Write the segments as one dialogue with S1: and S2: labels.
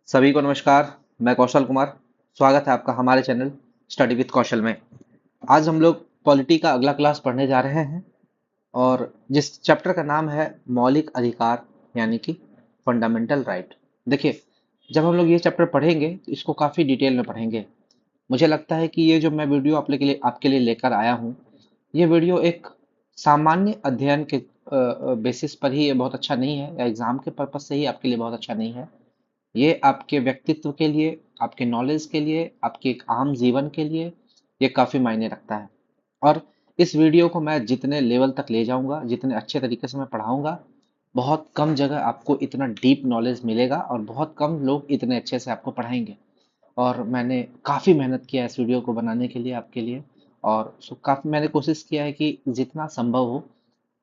S1: सभी को नमस्कार। मैं कौशल कुमार। स्वागत है आपका हमारे चैनल स्टडी विद कौशल में। आज हम लोग पॉलिटी का अगला क्लास पढ़ने जा रहे हैं और जिस चैप्टर का नाम है मौलिक अधिकार यानी कि फंडामेंटल राइट। देखिए, जब हम लोग ये चैप्टर पढ़ेंगे तो इसको काफ़ी डिटेल में पढ़ेंगे। मुझे लगता है कि ये जो मैं वीडियो आपके लिए लेकर आया हूँ, ये वीडियो एक सामान्य अध्ययन के बेसिस पर ही ये बहुत अच्छा नहीं है, या एग्जाम के पर्पज से ही आपके लिए बहुत अच्छा नहीं है। ये आपके व्यक्तित्व के लिए, आपके नॉलेज के लिए, आपके एक आम जीवन के लिए ये काफ़ी मायने रखता है। और इस वीडियो को मैं जितने लेवल तक ले जाऊंगा, जितने अच्छे तरीके से मैं पढ़ाऊंगा, बहुत कम जगह आपको इतना डीप नॉलेज मिलेगा और बहुत कम लोग इतने अच्छे से आपको पढ़ाएंगे। और मैंने काफ़ी मेहनत किया है इस वीडियो को बनाने के लिए आपके लिए। और काफ़ी मैंने कोशिश किया है कि जितना संभव हो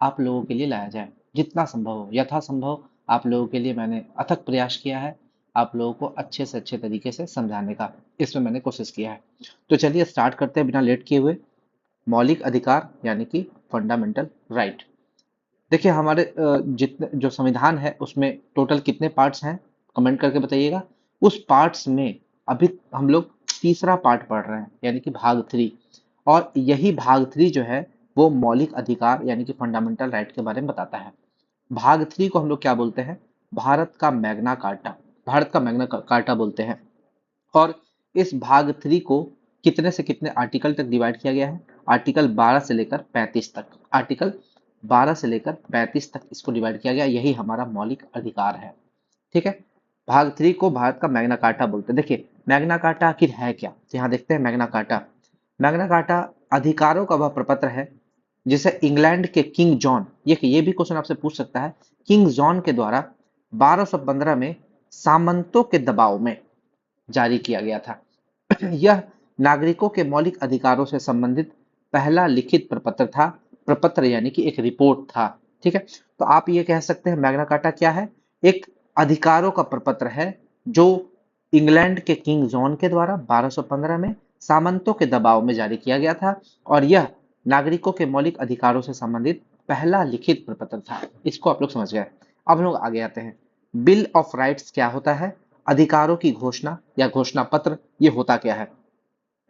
S1: आप लोगों के लिए लाया जाए, जितना संभव हो यथासंभव आप लोगों के लिए मैंने अथक प्रयास किया है आप लोगों को अच्छे से अच्छे तरीके से समझाने का। इसमें मैंने कोशिश किया है। तो चलिए स्टार्ट करते हैं बिना लेट किए हुए। मौलिक अधिकार यानी कि फंडामेंटल राइट। देखिए, हमारे जितने जो संविधान है उसमें टोटल कितने पार्ट्स हैं, कमेंट करके बताइएगा। उस पार्ट्स में अभी हम लोग तीसरा पार्ट पढ़ रहे हैं यानी कि भाग थ्री। और यही भाग थ्री जो है वो मौलिक अधिकार यानी कि फंडामेंटल राइट के बारे में बताता है। भाग थ्री को हम लोग क्या बोलते हैं? भारत का मैग्ना कार्टा। भारत का मैग्ना कार्टा बोलते हैं। और इस भाग थ्री को कितने से कितने आर्टिकल तक डिवाइड किया गया है? आर्टिकल 12 से लेकर 35 तक। आर्टिकल 12 से लेकर 35 तक इसको डिवाइड किया गया। यही हमारा मौलिक अधिकार है। ठीक है। भाग थ्री को भारत का मैग्ना कार्टा बोलते हैं। देखिए, मैग्ना कार्टा आखिर है क्या, तो यहाँ देखते हैं मैग्ना कार्टा। मैग्ना कार्टा अधिकारों का वह प्रपत्र है जिसे इंग्लैंड के किंग जॉन, ये भी क्वेश्चन आपसे पूछ सकता है, किंग जॉन के द्वारा 1215 में सामंतों के दबाव में जारी किया गया था। यह नागरिकों के मौलिक अधिकारों से संबंधित पहला लिखित प्रपत्र था। प्रपत्र यानी कि एक रिपोर्ट था। ठीक है। तो आप ये कह सकते हैं मैग्ना कार्टा क्या है? एक अधिकारों का प्रपत्र है जो इंग्लैंड के किंग जॉन के द्वारा 1215 में सामंतों के दबाव में जारी किया गया था। और यह नागरिकों के मौलिक अधिकारों से संबंधित पहला लिखित प्रपत्र था। इसको आप लोग समझ गए। अब हम लोग आगे आते हैं। बिल ऑफ राइट्स क्या होता है? अधिकारों की घोषणा या घोषणा पत्र। ये होता क्या है?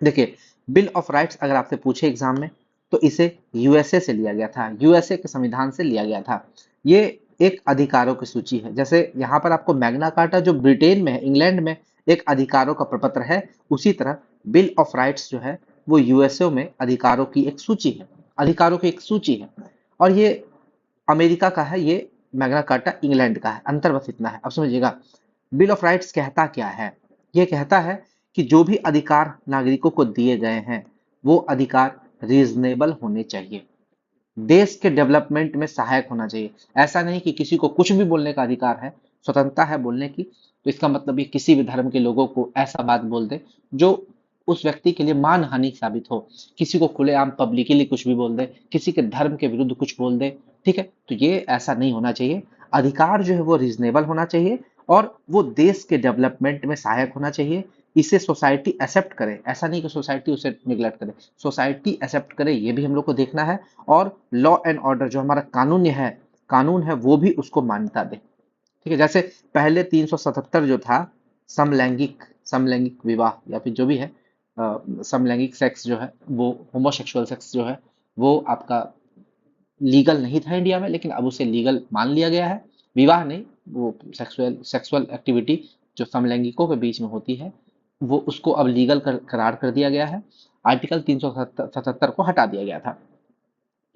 S1: देखिए, बिल ऑफ राइट्स अगर आपसे पूछे एग्जाम में तो इसे यूएसए से लिया गया था, यूएसए के संविधान से लिया गया था। ये एक अधिकारों की सूची है। जैसे यहाँ पर आपको मैग्ना कार्टा जो ब्रिटेन में है, इंग्लैंड में एक अधिकारों का प्रपत्र है, उसी तरह बिल ऑफ राइट्स जो है वो यूएसए में अधिकारों की एक सूची है। अधिकारों की एक सूची है। और ये अमेरिका का है, ये मैग्ना कार्टा इंग्लैंड का है। अंतर बस इतना है। अब समझिएगा, बिल ऑफ राइट्स कहता क्या है? ये कहता है कि जो भी अधिकार नागरिकों को दिए गए हैं वो अधिकार रीजनेबल होने चाहिए, देश के डेवलपमेंट में सहायक होना चाहिए। ऐसा नहीं कि किसी को कुछ भी बोलने का अधिकार है, स्वतंत्रता है बोलने की, तो इसका मतलब ये किसी भी धर्म के लोगों को ऐसा बात बोल दे जो उस व्यक्ति के लिए मानहानि साबित हो। किसी को खुलेआम पब्लिकली कुछ भी बोल दे, किसी के धर्म के विरुद्ध कुछ बोल दे। ठीक है। तो ये ऐसा नहीं होना चाहिए। अधिकार जो है वो रीजनेबल होना चाहिए और वो देश के डेवलपमेंट में सहायक होना चाहिए। इसे सोसाइटी एक्सेप्ट करे, ऐसा नहीं कि सोसाइटी उसे निगलेक्ट करे। सोसाइटी एक्सेप्ट करे, ये भी हम लोग को देखना है। और लॉ एंड ऑर्डर जो हमारा कानून है वो भी उसको मान्यता दे। ठीक है। जैसे पहले 377 जो था, समलैंगिक समलैंगिक विवाह या फिर जो भी है, समलैंगिक सेक्स जो है, वो होमोसेक्सुअल सेक्स जो है वो आपका लीगल नहीं था इंडिया में, लेकिन अब उसे लीगल मान लिया गया है। विवाह नहीं, वो सेक्सुअल सेक्सुअल एक्टिविटी जो समलैंगिकों के बीच में होती है वो उसको अब लीगल करार कर दिया गया है। आर्टिकल 377 को हटा दिया गया था।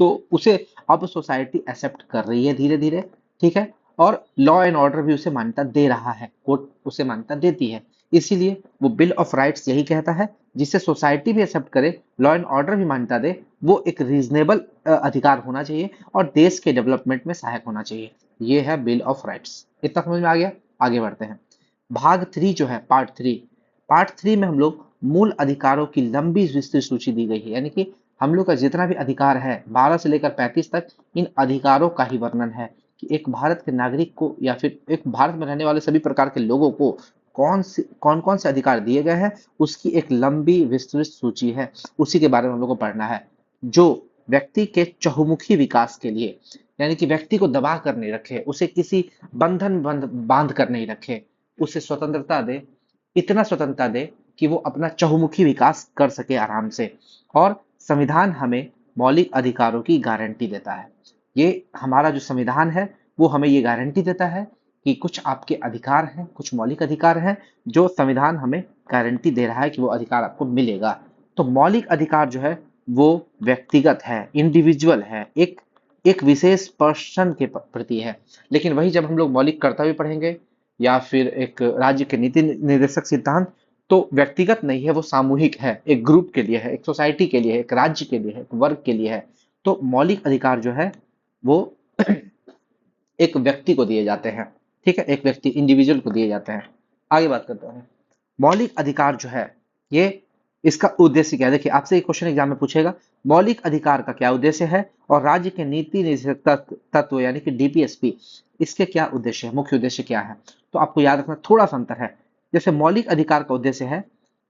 S1: तो उसे अब सोसाइटी एक्सेप्ट कर रही है धीरे धीरे। ठीक है। और लॉ एंड ऑर्डर भी उसे मान्यता दे रहा है, कोर्ट उसे मान्यता देती है। इसीलिए वो बिल ऑफ राइट्स यही कहता है, जिसे सोसाइटी भी एक्सेप्ट करे, लॉ एंड ऑर्डर भी मान्यता दे, वो एक रीजनेबल अधिकार होना चाहिए और देश के डेवलपमेंट में सहायक होना चाहिए। ये है बिल ऑफ राइट्स। इतना समझ में आ गया? आगे बढ़ते हैं। भाग थ्री जो है, पार्ट थ्री में हम लोग मूल अधिकारों की लंबी विस्तृत सूची दी गई है। यानी कि हम लोग का जितना भी अधिकार है 12 से लेकर 35 तक, इन अधिकारों का ही वर्णन है कि एक भारत के नागरिक को या फिर एक भारत में रहने वाले सभी प्रकार के लोगों को कौन कौन से अधिकार दिए गए हैं, उसकी एक लंबी विस्तृत सूची है। उसी के बारे में हम लोग को पढ़ना है। जो व्यक्ति के चहुमुखी विकास के लिए, यानी कि व्यक्ति को दबा कर नहीं रखे, उसे किसी बांध कर नहीं रखे, उसे स्वतंत्रता दे, इतना स्वतंत्रता दे कि वो अपना चहुमुखी विकास कर सके आराम से। और संविधान हमें मौलिक अधिकारों की गारंटी देता है। ये हमारा जो संविधान है वो हमें ये गारंटी देता है कि कुछ आपके अधिकार हैं, कुछ मौलिक अधिकार हैं जो संविधान हमें गारंटी दे रहा है कि वो अधिकार आपको मिलेगा। तो मौलिक अधिकार जो है वो व्यक्तिगत है, इंडिविजुअल है, एक एक विशेष पर्सन के प्रति है। लेकिन वही जब हम लोग मौलिक कर्तव्य पढ़ेंगे या फिर एक राज्य के नीति निर्देशक सिद्धांत, तो व्यक्तिगत नहीं है, वो सामूहिक है, एक ग्रुप के लिए है, एक सोसाइटी के लिए है, एक राज्य के लिए है, एक वर्ग के लिए है। तो मौलिक अधिकार जो है वो एक व्यक्ति को दिए जाते हैं। ठीक है, एक व्यक्ति इंडिविजुअल को दिए जाते हैं। आगे बात करते हैं, मौलिक अधिकार जो है ये इसका उद्देश्य क्या है। देखिए आपसे एक क्वेश्चन एग्जाम में पूछेगा, मौलिक अधिकार का क्या उद्देश्य है और राज्य के नीति निर्देशक तत्व यानी कि डीपीएसपी इसके क्या उद्देश्य है, मुख्य उद्देश्य क्या है। तो आपको याद रखना थोड़ा सा अंतर है। जैसे मौलिक अधिकार का उद्देश्य है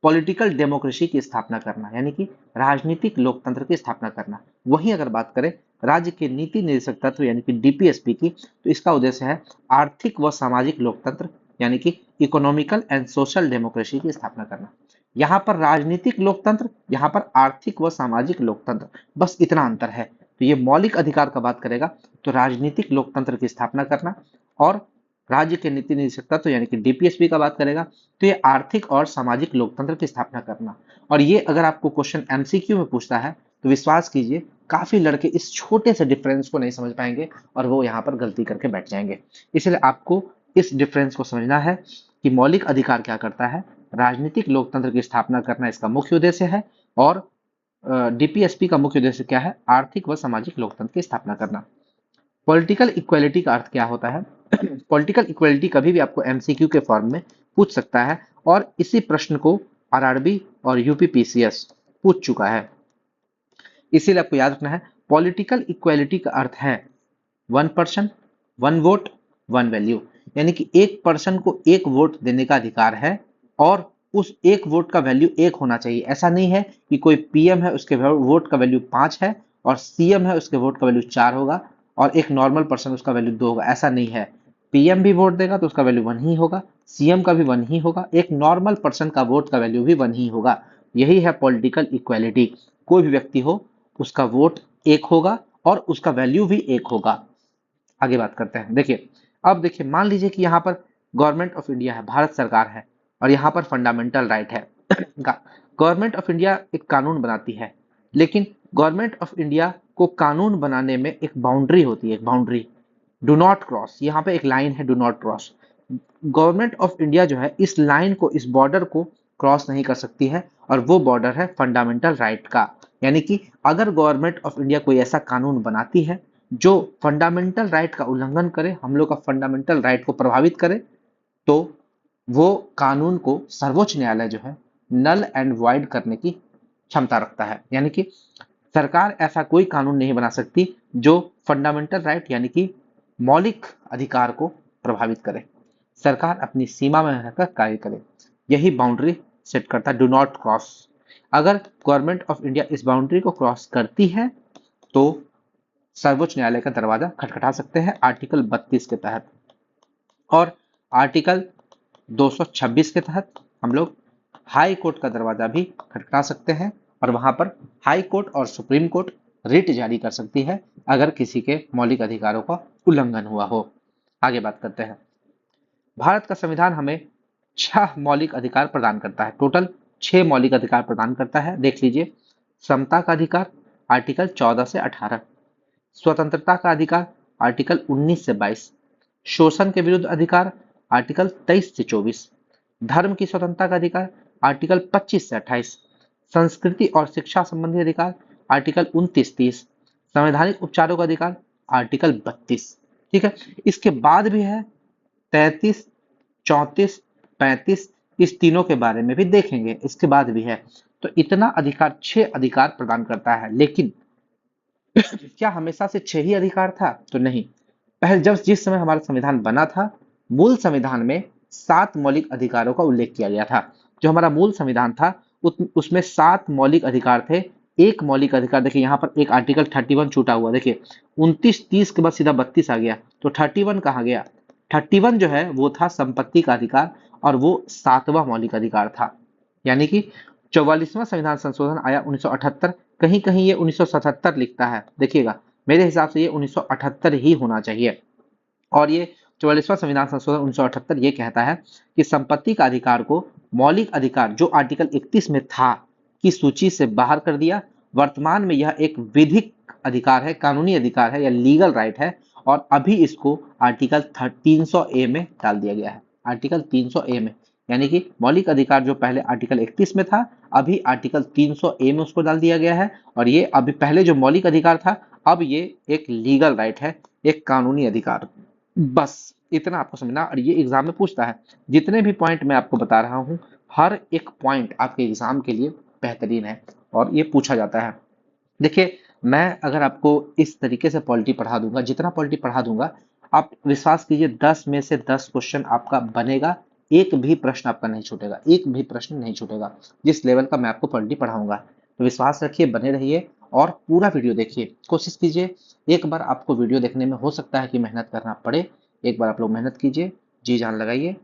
S1: पॉलिटिकल डेमोक्रेसी की स्थापना करना, यानी कि राजनीतिक लोकतंत्र की स्थापना करना। वहीं अगर बात करें राज्य के नीति निर्देशक तत्व यानी कि डीपीएसपी की, तो इसका उद्देश्य है आर्थिक व सामाजिक लोकतंत्र यानी कि इकोनॉमिकल एंड सोशल डेमोक्रेसी की स्थापना करना। यहाँ पर राजनीतिक लोकतंत्र, यहाँ पर आर्थिक व सामाजिक लोकतंत्र, बस इतना अंतर है। तो ये मौलिक अधिकार का बात करेगा तो राजनीतिक लोकतंत्र की स्थापना करना, और राज्य के नीति निदेशक तत्व यानी कि डीपीएसपी का बात करेगा तो ये आर्थिक और सामाजिक लोकतंत्र की स्थापना करना। और ये अगर आपको क्वेश्चन एमसीक्यू में पूछता है तो विश्वास कीजिए काफी लड़के इस छोटे से डिफरेंस को नहीं समझ पाएंगे और वो यहाँ पर गलती करके बैठ जाएंगे। इसलिए आपको इस डिफरेंस को समझना है कि मौलिक अधिकार क्या करता है, राजनीतिक लोकतंत्र की स्थापना करना इसका मुख्य उद्देश्य है, और डीपीएसपी का मुख्य उद्देश्य क्या है, आर्थिक व सामाजिक लोकतंत्र की स्थापना करना। पॉलिटिकल इक्वालिटी का अर्थ क्या होता है? पॉलिटिकल इक्वालिटी कभी भी आपको एमसीक्यू के फॉर्म में पूछ सकता है, और इसी प्रश्न को आरआरबी और यूपीपीसीएस पूछ चुका है। इसीलिए आपको याद रखना है पॉलिटिकल इक्वालिटी का अर्थ है one person one vote one value, यानी कि एक पर्सन को एक वोट देने का अधिकार है और उस एक वोट का वैल्यू एक होना चाहिए। ऐसा नहीं है कि कोई पीएम है उसके वोट का वैल्यू 5 है और सीएम है उसके वोट का वैल्यू 4 होगा और एक नॉर्मल पर्सन उसका वैल्यू 2 होगा। ऐसा नहीं है, पीएम भी वोट देगा तो उसका वैल्यू 1 ही होगा, सीएम का भी 1 ही होगा, एक नॉर्मल पर्सन का वोट का वैल्यू भी 1 ही होगा। यही है पॉलिटिकल इक्वालिटी। कोई भी व्यक्ति हो उसका वोट एक होगा और उसका वैल्यू भी एक होगा। आगे बात करते हैं। देखिए अब देखिए मान लीजिए कि यहाँ पर गवर्नमेंट ऑफ इंडिया है, भारत सरकार है, और यहाँ पर फंडामेंटल राइट है। गवर्नमेंट ऑफ इंडिया एक कानून बनाती है, लेकिन गवर्नमेंट ऑफ इंडिया को कानून बनाने में एक बाउंड्री होती है, एक बाउंड्री, डू नॉट क्रॉस। यहाँ पे एक लाइन है, do not cross. Government of India जो है इस लाइन को, इस बॉर्डर को क्रॉस नहीं कर सकती है, और वो बॉर्डर है फंडामेंटल राइट का। यानी कि अगर गवर्नमेंट ऑफ इंडिया कोई ऐसा कानून बनाती है जो फंडामेंटल राइट का उल्लंघन करे, हम लोग का फंडामेंटल राइट को प्रभावित करे, तो वो कानून को सर्वोच्च न्यायालय जो है नल एंड वॉइड करने की क्षमता रखता है। यानी कि सरकार ऐसा कोई कानून नहीं बना सकती जो फंडामेंटल राइट यानी कि मौलिक अधिकार को प्रभावित करे। सरकार अपनी सीमा में रहकर कार्य करे, यही बाउंड्री सेट करता है, डू नॉट क्रॉस। अगर गवर्नमेंट ऑफ इंडिया इस बाउंड्री को क्रॉस करती है तो सर्वोच्च न्यायालय का दरवाजा खटखटा सकते हैं आर्टिकल 32 के तहत, और आर्टिकल 226 के तहत हम लोग हाई कोर्ट का दरवाजा भी खटखटा सकते हैं, और वहां पर हाई कोर्ट और सुप्रीम कोर्ट रिट जारी कर सकती है अगर किसी के मौलिक अधिकारों का उल्लंघन हुआ हो। आगे बात करते हैं। भारत का संविधान हमें 6 मौलिक अधिकार प्रदान करता है, टोटल 6 मौलिक अधिकार प्रदान करता है। देख लीजिए, समता का अधिकार आर्टिकल 14 से 18, स्वतंत्रता का अधिकार आर्टिकल 19 से 22, शोषण के विरुद्ध अधिकार आर्टिकल 23 से 24, धर्म की स्वतंत्रता का अधिकार आर्टिकल 25 से 28, संस्कृति और शिक्षा संबंधी अधिकार आर्टिकल 29-30, संवैधानिक उपचारों का अधिकार आर्टिकल 32। ठीक है, इसके बाद भी है 33, 34, 35, इस तीनों के बारे में भी देखेंगे, इसके बाद भी है। तो इतना अधिकार, 6 अधिकार प्रदान करता है। लेकिन क्या हमेशा से 6 ही अधिकार था? तो नहीं। पहले जब जिस समय हमारा संविधान बना था, मूल संविधान में 7 मौलिक अधिकारों का उल्लेख किया गया था। जो हमारा मूल संविधान था उसमें 7 मौलिक अधिकार थे। एक मौलिक अधिकार देखिए यहाँ पर एक आर्टिकल 31 छूटा हुआ, देखिए 29-30 के बाद सीधा 32 आ गया, तो 31 कहाँ गया? 31 जो है वो था संपत्ति का अधिकार, और वो 7वां मौलिक अधिकार था। यानी कि 44वां संविधान संशोधन आया 1978। कहीं कहीं ये 1977 लिखता है, देखिएगा मेरे हिसाब से ये 1978 ही होना चाहिए। और ये 44वां संविधान संशोधन 1978 ये कहता है कि संपत्ति का अधिकार को मौलिक अधिकार जो आर्टिकल 31 में था की सूची से बाहर कर दिया। वर्तमान में यह एक विधिक अधिकार है, कानूनी अधिकार है या लीगल राइट है, और अभी इसको आर्टिकल 300 ए में डाल दिया गया है। आर्टिकल 300 ए में, यानी कि मौलिक अधिकार जो पहले आर्टिकल 31 में था, अभी आर्टिकल 300 ए में उसको डाल दिया गया है। और ये अभी पहले जो मौलिक अधिकार था, अब ये एक लीगल राइट है, एक कानूनी अधिकार। बस इतना आपको समझना। और ये एग्जाम में पूछता है, जितने भी पॉइंट मैं आपको बता रहा हूँ, हर एक पॉइंट आपके एग्जाम के लिए बेहतरीन है और ये पूछा जाता है। देखिए, मैं अगर आपको इस तरीके से पॉलिटी पढ़ा दूंगा, जितना पॉलिटी पढ़ा दूंगा, आप विश्वास कीजिए 10 में से 10 क्वेश्चन आपका बनेगा, एक भी प्रश्न आपका नहीं छूटेगा, एक भी प्रश्न नहीं छूटेगा, जिस लेवल का मैं आपको पॉलिटी पढ़ाऊंगा। तो विश्वास रखिए, बने रहिए और पूरा वीडियो देखिए, कोशिश कीजिए। एक बार आपको वीडियो देखने में हो सकता है कि मेहनत करना पड़े, एक बार आप लोग मेहनत कीजिए, जी जान लगाइए।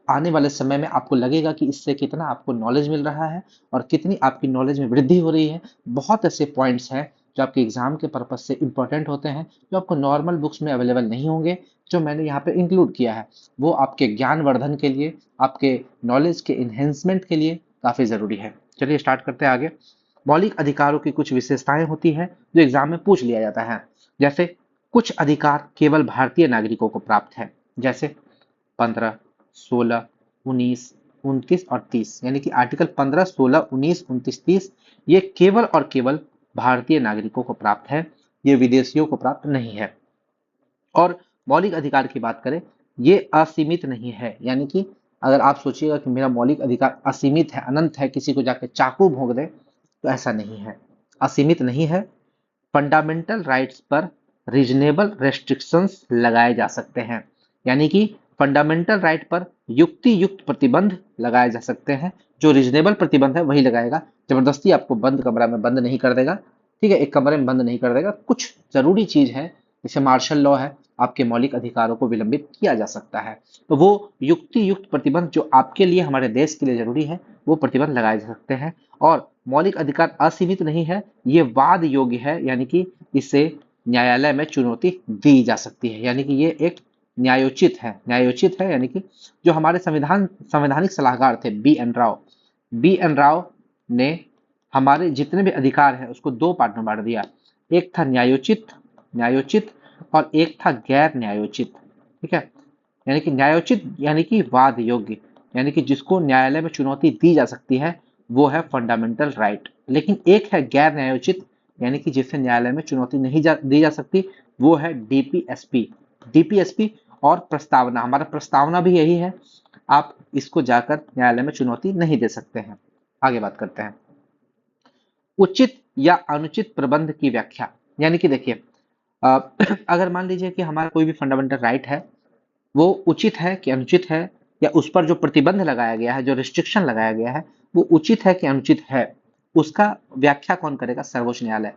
S1: आने वाले समय में आपको लगेगा कि इससे कितना आपको नॉलेज मिल रहा है और कितनी आपकी नॉलेज में वृद्धि हो रही है। बहुत ऐसे पॉइंट्स हैं जो आपके एग्जाम के पर्पज से इंपॉर्टेंट होते हैं, जो आपको नॉर्मल बुक्स में अवेलेबल नहीं होंगे, जो मैंने यहाँ पे इंक्लूड किया है। वो आपके ज्ञान वर्धन के लिए, आपके नॉलेज के इन्हेंसमेंट के लिए काफ़ी ज़रूरी है। चलिए स्टार्ट करते हैं आगे। मौलिक अधिकारों की कुछ विशेषताएं होती हैं जो एग्जाम में पूछ लिया जाता है। जैसे कुछ अधिकार केवल भारतीय नागरिकों को प्राप्त है, जैसे 15, 16, 19, 29 और 30, यानी कि आर्टिकल 15, 16, 19, 29, 30 ये केवल और केवल भारतीय नागरिकों को प्राप्त है, ये विदेशियों को प्राप्त नहीं है। और मौलिक अधिकार की बात करें, ये असीमित नहीं है, यानी कि अगर आप सोचिएगा कि मेरा मौलिक अधिकार असीमित है, अनंत है, किसी को जाके चाकू भोंक दे, तो ऐसा नहीं है, असीमित नहीं है। फंडामेंटल राइट्स पर रीजनेबल रेस्ट्रिक्शंस लगाए जा सकते हैं, यानी कि फंडामेंटल राइट पर युक्ति युक्त प्रतिबंध लगाए जा सकते हैं। जो रीजनेबल प्रतिबंध है वही लगाएगा, जबरदस्ती आपको बंद कमरा में बंद नहीं कर देगा, ठीक है, एक कमरे में बंद नहीं कर देगा। कुछ जरूरी चीज है, जैसे मार्शल लॉ है, आपके मौलिक अधिकारों को विलंबित किया जा सकता है, तो वो युक्ति युक्त प्रतिबंध जो आपके लिए, हमारे देश के लिए जरूरी है, वो प्रतिबंध लगाए जा सकते हैं। और मौलिक अधिकार असीमित नहीं है, ये वाद योग्य है, यानी कि इसे न्यायालय में चुनौती दी जा सकती है, यानी कि ये एक न्यायोचित है, न्यायोचित है। यानी कि जो हमारे संवैधानिक सलाहकार थे बी एन राव ने हमारे जितने भी अधिकार हैं उसको दो पार्ट में बांट दिया। एक था न्यायोचित और एक था गैर न्यायोचित, ठीक है। यानी कि न्यायोचित यानी कि वाद योग्य, यानी कि जिसको न्यायालय में चुनौती दी जा सकती है, वो है फंडामेंटल राइट। लेकिन एक है गैर न्यायोचित, यानी कि जिसे न्यायालय में चुनौती नहीं दी जा सकती, वो है डीपीएसपी और प्रस्तावना। हमारा प्रस्तावना भी यही है, आप इसको जाकर न्यायालय में चुनौती नहीं दे सकते हैं। आगे बात करते हैं उचित या अनुचित प्रबंध की व्याख्या। यानी कि देखिए, अगर मान लीजिए कि हमारा कोई भी फंडामेंटल राइट है, वो उचित है कि अनुचित है, या उस पर जो प्रतिबंध लगाया गया है, जो रिस्ट्रिक्शन लगाया गया है, वो उचित है कि अनुचित है, उसका व्याख्या कौन करेगा? सर्वोच्च न्यायालय।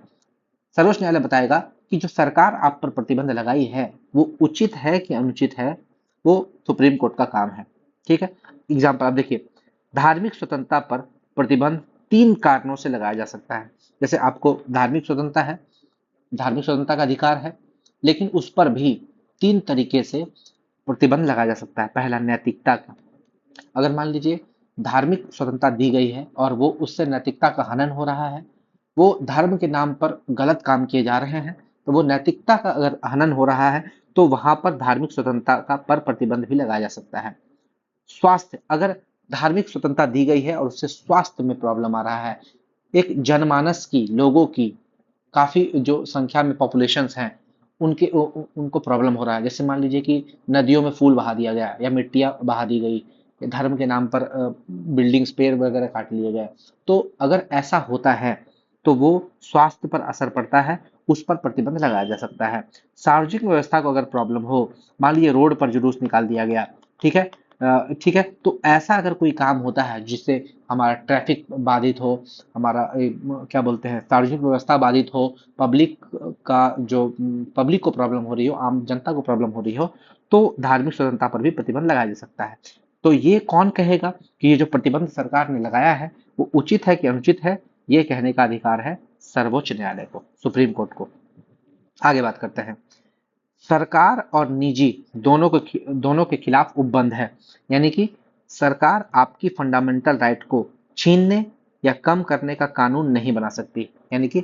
S1: सर्वोच्च न्यायालय बताएगा कि जो सरकार आप पर प्रतिबंध लगाई है वो उचित है कि अनुचित है, वो सुप्रीम कोर्ट का काम है, ठीक है। एग्जाम्पल आप देखिए, धार्मिक स्वतंत्रता पर प्रतिबंध 3 कारणों से लगाया जा सकता है। जैसे आपको धार्मिक स्वतंत्रता है, धार्मिक स्वतंत्रता का अधिकार है, लेकिन उस पर भी 3 तरीके से प्रतिबंध लगाया जा सकता है। पहला, नैतिकता का। अगर मान लीजिए धार्मिक स्वतंत्रता दी गई है और वो उससे नैतिकता का हनन हो रहा है, वो धर्म के नाम पर गलत काम किए जा रहे हैं, तो वो नैतिकता का अगर हनन हो रहा है, तो वहां पर धार्मिक स्वतंत्रता का पर प्रतिबंध भी लगाया जा सकता है। स्वास्थ्य, अगर धार्मिक स्वतंत्रता दी गई है और उससे स्वास्थ्य में प्रॉब्लम आ रहा है, एक जनमानस की, लोगों की काफी जो संख्या में पॉपुलेशंस हैं, उनको प्रॉब्लम हो रहा है। जैसे मान लीजिए कि नदियों में फूल बहा दिया गया या मिट्टियां बहा दी गई, धर्म के नाम पर बिल्डिंग्स, पेड़ वगैरह काट लिए गए, तो अगर ऐसा होता है तो वो स्वास्थ्य पर असर पड़ता है, उस पर प्रतिबंध लगाया जा सकता है। सार्वजनिक व्यवस्था को अगर प्रॉब्लम हो, मान लीजिए रोड पर जुलूस निकाल दिया गया, ठीक है, ठीक है, तो ऐसा अगर कोई काम होता है जिससे हमारा ट्रैफिक बाधित हो, हमारा क्या बोलते हैं, सार्वजनिक व्यवस्था बाधित हो, पब्लिक का जो पब्लिक को प्रॉब्लम हो रही हो, आम जनता को प्रॉब्लम हो रही हो, तो धार्मिक स्वतंत्रता पर भी प्रतिबंध लगाया जा सकता है। तो ये कौन कहेगा कि ये जो प्रतिबंध सरकार ने लगाया है वो उचित है कि अनुचित है, ये कहने का अधिकार है सर्वोच्च न्यायालय को, सुप्रीम कोर्ट को। आगे बात करते हैं। सरकार और निजी दोनों के खिलाफ उपबंध है, यानी कि सरकार आपकी फंडामेंटल राइट को छीनने या कम करने का कानून नहीं बना सकती, यानी कि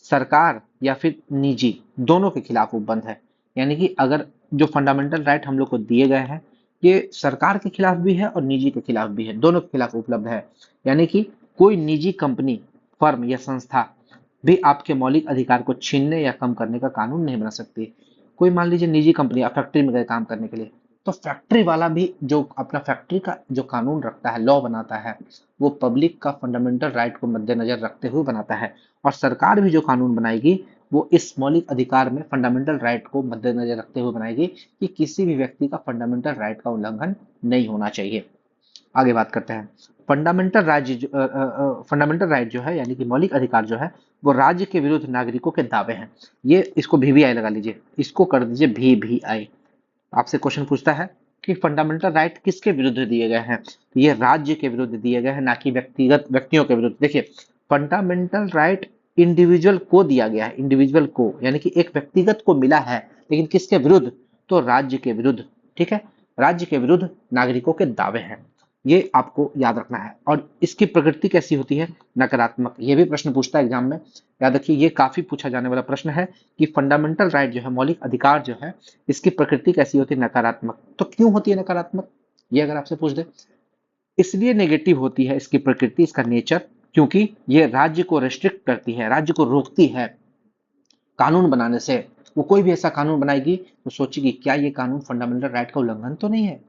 S1: सरकार या फिर निजी दोनों के खिलाफ उपबंध है। यानी कि अगर जो फंडामेंटल राइट हम लोग को दिए गए हैं ये सरकार के खिलाफ भी है और निजी के खिलाफ भी है, दोनों के खिलाफ उपलब्ध है। यानी कि कोई निजी कंपनी, फर्म या संस्था भी आपके मौलिक अधिकार को छीनने या कम करने का कानून नहीं बना सकती। कोई मान लीजिए निजी कंपनी, आप फैक्ट्री में गए काम करने के लिए, तो फैक्ट्री वाला भी जो अपना फैक्ट्री का जो कानून रखता है, लॉ बनाता है, वो पब्लिक का फंडामेंटल राइट को मद्देनजर रखते हुए बनाता है। और सरकार भी जो कानून बनाएगी वो इस मौलिक अधिकार में फंडामेंटल राइट को मद्देनजर रखते हुए बनाएगी कि किसी भी व्यक्ति का फंडामेंटल राइट का उल्लंघन नहीं होना चाहिए। आगे बात करते हैं। फंडामेंटल राइट जो है यानी कि मौलिक अधिकार जो है वो राज्य के विरुद्ध नागरिकों के दावे हैं। ये इसको VVI लगा लीजिए, इसको कर दीजिए VVI। आपसे क्वेश्चन पूछता है कि फंडामेंटल राइट किसके विरुद्ध दिए गए हैं, तो ये राज्य के विरुद्ध दिए गए हैं, ना कि व्यक्तियों के विरुद्ध। देखिए, फंडामेंटल राइट इंडिविजुअल को दिया गया है, इंडिविजुअल को, यानी कि एक व्यक्तिगत को मिला है, लेकिन किसके विरुद्ध, तो राज्य के विरुद्ध। ठीक है, राज्य के विरुद्ध नागरिकों के दावे हैं, ये आपको याद रखना है। और इसकी प्रकृति कैसी होती है, नकारात्मक। ये भी प्रश्न पूछता है एग्जाम में, याद रखिए, ये काफी पूछा जाने वाला प्रश्न है कि फंडामेंटल राइट जो है, मौलिक अधिकार जो है, इसकी प्रकृति कैसी होती है, नकारात्मक। तो क्यों होती है नकारात्मक, ये अगर आपसे पूछ दे, इसलिए नेगेटिव होती है इसकी प्रकृति, इसका नेचर, क्योंकि ये राज्य को रेस्ट्रिक्ट करती है, राज्य को रोकती है कानून बनाने से। वो कोई भी ऐसा कानून बनाएगी तो सोचेगी क्या ये कानून फंडामेंटल राइट का उल्लंघन तो नहीं है,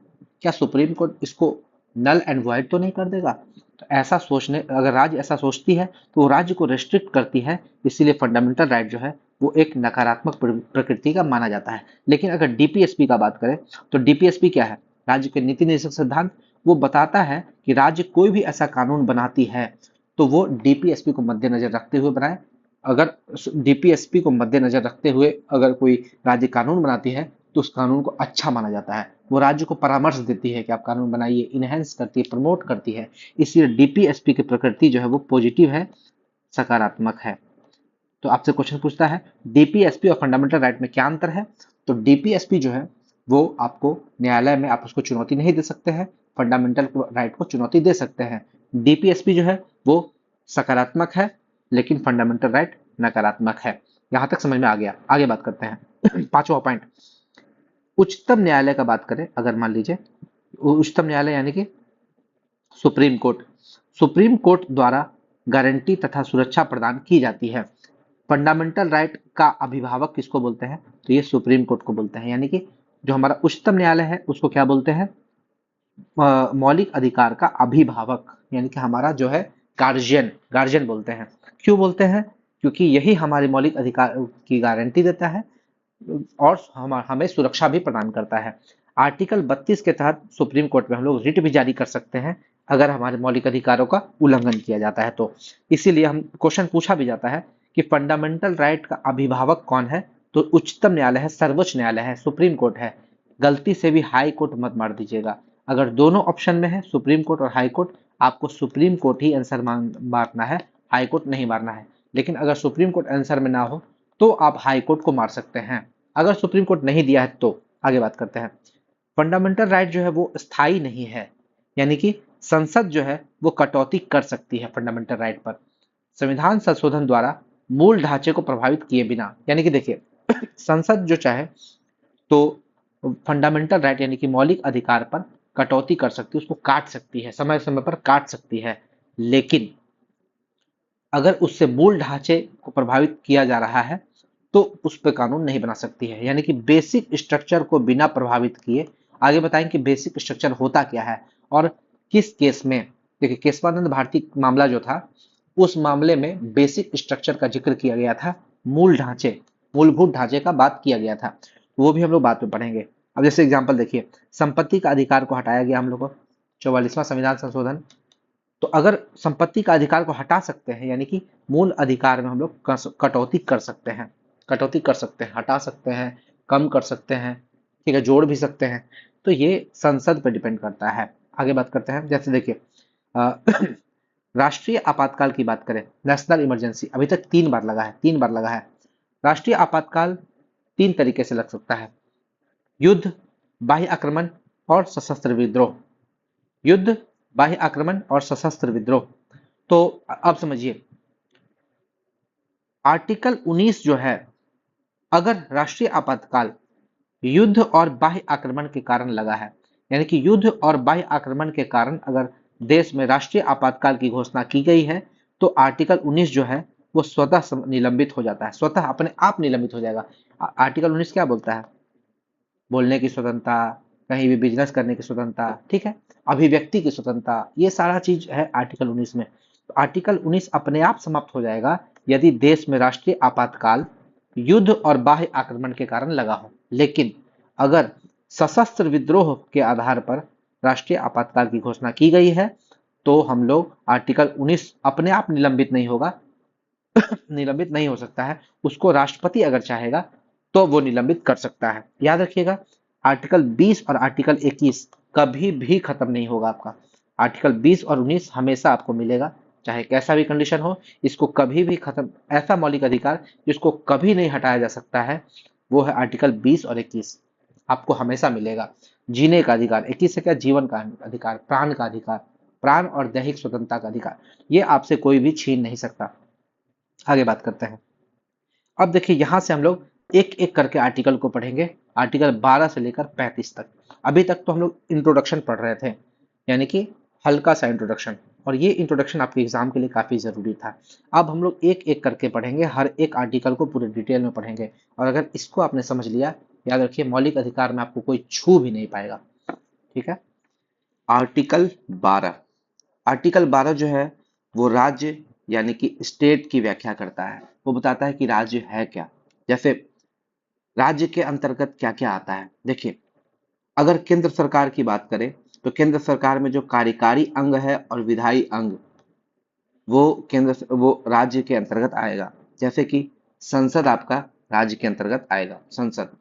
S1: क्या सुप्रीम कोर्ट इसको नल एंड वॉइड तो नहीं कर देगा। तो ऐसा सोचने, अगर राज्य ऐसा सोचती है तो वो राज्य को रेस्ट्रिक्ट करती है, इसीलिए फंडामेंटल राइट जो है वो एक नकारात्मक प्रकृति का माना जाता है। लेकिन अगर डीपीएसपी का बात करें तो डीपीएसपी क्या है, राज्य के नीति निर्देशक सिद्धांत। वो बताता है कि राज्य कोई भी ऐसा कानून बनाती है तो वो डीपीएसपी को मद्देनजर रखते हुए बनाए। अगर डीपीएसपी को मद्देनजर रखते हुए अगर कोई राज्य कानून बनाती है तो उस कानून को अच्छा माना जाता है, वो राज्य को परामर्श देती है कि आप कानून बनाइए, इनहेंस करती है, प्रमोट करती है। इसलिए डीपीएसपी की प्रकृति जो है वो पॉजिटिव है, सकारात्मक है। तो आपसे क्वेश्चन पूछता है डीपीएसपी और फंडामेंटल राइट में क्या अंतर है, तो डीपीएसपी जो है वो आपको न्यायालय में आप उसको चुनौती नहीं दे सकते हैं, फंडामेंटल राइट को चुनौती दे सकते हैं। डीपीएसपी जो है वो सकारात्मक है, लेकिन फंडामेंटल राइट नकारात्मक है। यहां तक समझ में आ गया। आगे बात करते हैं। पांचवा पॉइंट, उच्चतम न्यायालय का बात करें, अगर मान लीजिए उच्चतम न्यायालय यानी कि सुप्रीम कोर्ट, सुप्रीम कोर्ट द्वारा गारंटी तथा सुरक्षा प्रदान की जाती है। फंडामेंटल राइट का अभिभावक किसको बोलते हैं, तो ये सुप्रीम कोर्ट को बोलते हैं। यानी कि जो हमारा उच्चतम न्यायालय है उसको क्या बोलते हैं, मौलिक अधिकार का अभिभावक, यानी कि हमारा जो है गार्जियन, गार्जियन बोलते हैं। क्यों बोलते हैं, क्योंकि यही हमारे मौलिक अधिकार की गारंटी देता है और हमें सुरक्षा भी प्रदान करता है। आर्टिकल 32 के तहत सुप्रीम कोर्ट में हम लोग रिट भी जारी कर सकते हैं अगर हमारे मौलिक अधिकारों का उल्लंघन किया जाता है तो। इसीलिए हम क्वेश्चन पूछा भी जाता है कि फंडामेंटल राइट का अभिभावक कौन है, तो उच्चतम न्यायालय है, सर्वोच्च न्यायालय है, सुप्रीम कोर्ट है। गलती से भी हाई कोर्ट मत मार दीजिएगा। अगर दोनों ऑप्शन में है सुप्रीम कोर्ट और हाई कोर्ट, आपको सुप्रीम कोर्ट ही आंसर मारना है, हाई कोर्ट नहीं मारना है। लेकिन अगर सुप्रीम कोर्ट आंसर में ना हो तो आप हाई कोर्ट को मार सकते हैं, अगर सुप्रीम कोर्ट नहीं दिया है तो। आगे बात करते हैं। फंडामेंटल राइट जो है वो स्थायी नहीं है, यानी कि संसद जो है वो कटौती कर सकती है फंडामेंटल राइट पर संविधान संशोधन द्वारा मूल ढांचे को प्रभावित किए बिना। यानी कि देखिए, संसद जो चाहे तो फंडामेंटल राइट यानी कि मौलिक अधिकार पर कटौती कर सकती है, उसको काट सकती है, समय समय पर काट सकती है। लेकिन अगर उससे मूल ढांचे को प्रभावित किया जा रहा है तो उस पर कानून नहीं बना सकती है, यानी कि बेसिक स्ट्रक्चर को बिना प्रभावित किए। आगे बताएं कि बेसिक स्ट्रक्चर होता क्या है और किस केस में। देखिए, केशवानंद भारती मामला जो था उस मामले में बेसिक स्ट्रक्चर का जिक्र किया गया था, मूल ढांचे, मूलभूत ढांचे का बात किया गया था, वो भी हम लोग बाद में पढ़ेंगे। अब जैसे एग्जाम्पल देखिए, संपत्ति का अधिकार को हटाया गया हम लोग को, 44वां संविधान संशोधन। तो अगर संपत्ति का अधिकार को हटा सकते हैं यानी कि मूल अधिकार में हम लोग कटौती कर सकते हैं, कटौती कर सकते हैं, हटा सकते हैं, कम कर सकते हैं, ठीक है, जोड़ भी सकते हैं। तो ये संसद पर डिपेंड करता है। आगे बात करते हैं, जैसे देखिए अ, राष्ट्रीय आपातकाल की बात करें, नेशनल इमरजेंसी अभी तक 3 बार लगा है, 3 बार लगा है। राष्ट्रीय आपातकाल 3 तरीके से लग सकता है: युद्ध, बाह्य आक्रमण और सशस्त्र विद्रोह। युद्ध, बाह्य आक्रमण और सशस्त्र विद्रोह। तो अब समझिए, आर्टिकल 19 जो है, अगर राष्ट्रीय आपातकाल युद्ध और बाह्य आक्रमण के कारण लगा है, यानी कि युद्ध और बाह्य आक्रमण के कारण अगर देश में राष्ट्रीय आपातकाल की घोषणा की गई है, तो आर्टिकल 19 जो है वो स्वतः निलंबित हो जाता है, स्वतः अपने आप निलंबित हो जाएगा। आर्टिकल 19 क्या बोलता है? बोलने की स्वतंत्रता, कहीं भी बिजनेस करने की स्वतंत्रता, ठीक है, अभिव्यक्ति की स्वतंत्रता, ये सारा चीज है आर्टिकल 19 में। तो आर्टिकल 19 अपने आप समाप्त हो जाएगा यदि देश में राष्ट्रीय आपातकाल युद्ध और बाह्य आक्रमण के कारण लगा हो। लेकिन अगर सशस्त्र विद्रोह के आधार पर राष्ट्रीय आपातकाल की घोषणा की गई है, तो हम लोग आर्टिकल 19 अपने आप निलंबित नहीं होगा, निलंबित नहीं हो सकता है, उसको राष्ट्रपति अगर चाहेगा तो वो निलंबित कर सकता है। याद रखिएगा, आर्टिकल 20 और आर्टिकल 21 कभी भी खत्म नहीं होगा आपका। आर्टिकल 20 और 19 हमेशा आपको मिलेगा, चाहे कैसा भी कंडीशन हो, इसको कभी भी खत्म, ऐसा मौलिक अधिकार जिसको कभी नहीं हटाया जा सकता है, वो है आर्टिकल 20 और 21। आपको हमेशा मिलेगा। जीने का अधिकार, 21 से क्या, जीवन का अधिकार, प्राण का अधिकार, प्राण और दैहिक स्वतंत्रता का अधिकार, ये आपसे कोई भी छीन नहीं सकता। आगे बात करते हैं। अब देखिए, यहां से हम लोग एक एक करके आर्टिकल को पढ़ेंगे, आर्टिकल 12 से लेकर 35 तक। अभी तक तो हम लोग इंट्रोडक्शन पढ़ रहे थे, यानी कि हल्का सा इंट्रोडक्शन, और ये इंट्रोडक्शन आपके एग्जाम के लिए काफी जरूरी था। अब हम लोग एक एक करके पढ़ेंगे, हर एक आर्टिकल को पूरे डिटेल में पढ़ेंगे, और अगर इसको आपने समझ लिया, याद रखिए मौलिक अधिकार में आपको कोई छू भी नहीं पाएगा। ठीक है। आर्टिकल 12, आर्टिकल 12 जो है वो राज्य यानी कि स्टेट की व्याख्या करता है। वो बताता है कि राज्य है क्या, जैसे राज्य के अंतर्गत क्या क्या आता है। देखिए, अगर केंद्र सरकार की बात करें, तो केंद्र सरकार में जो कार्यकारी अंग है और विधायी अंग, वो राज्य के अंतर्गत आएगा। जैसे कि संसद आपका राज्य के अंतर्गत आएगा, संसद।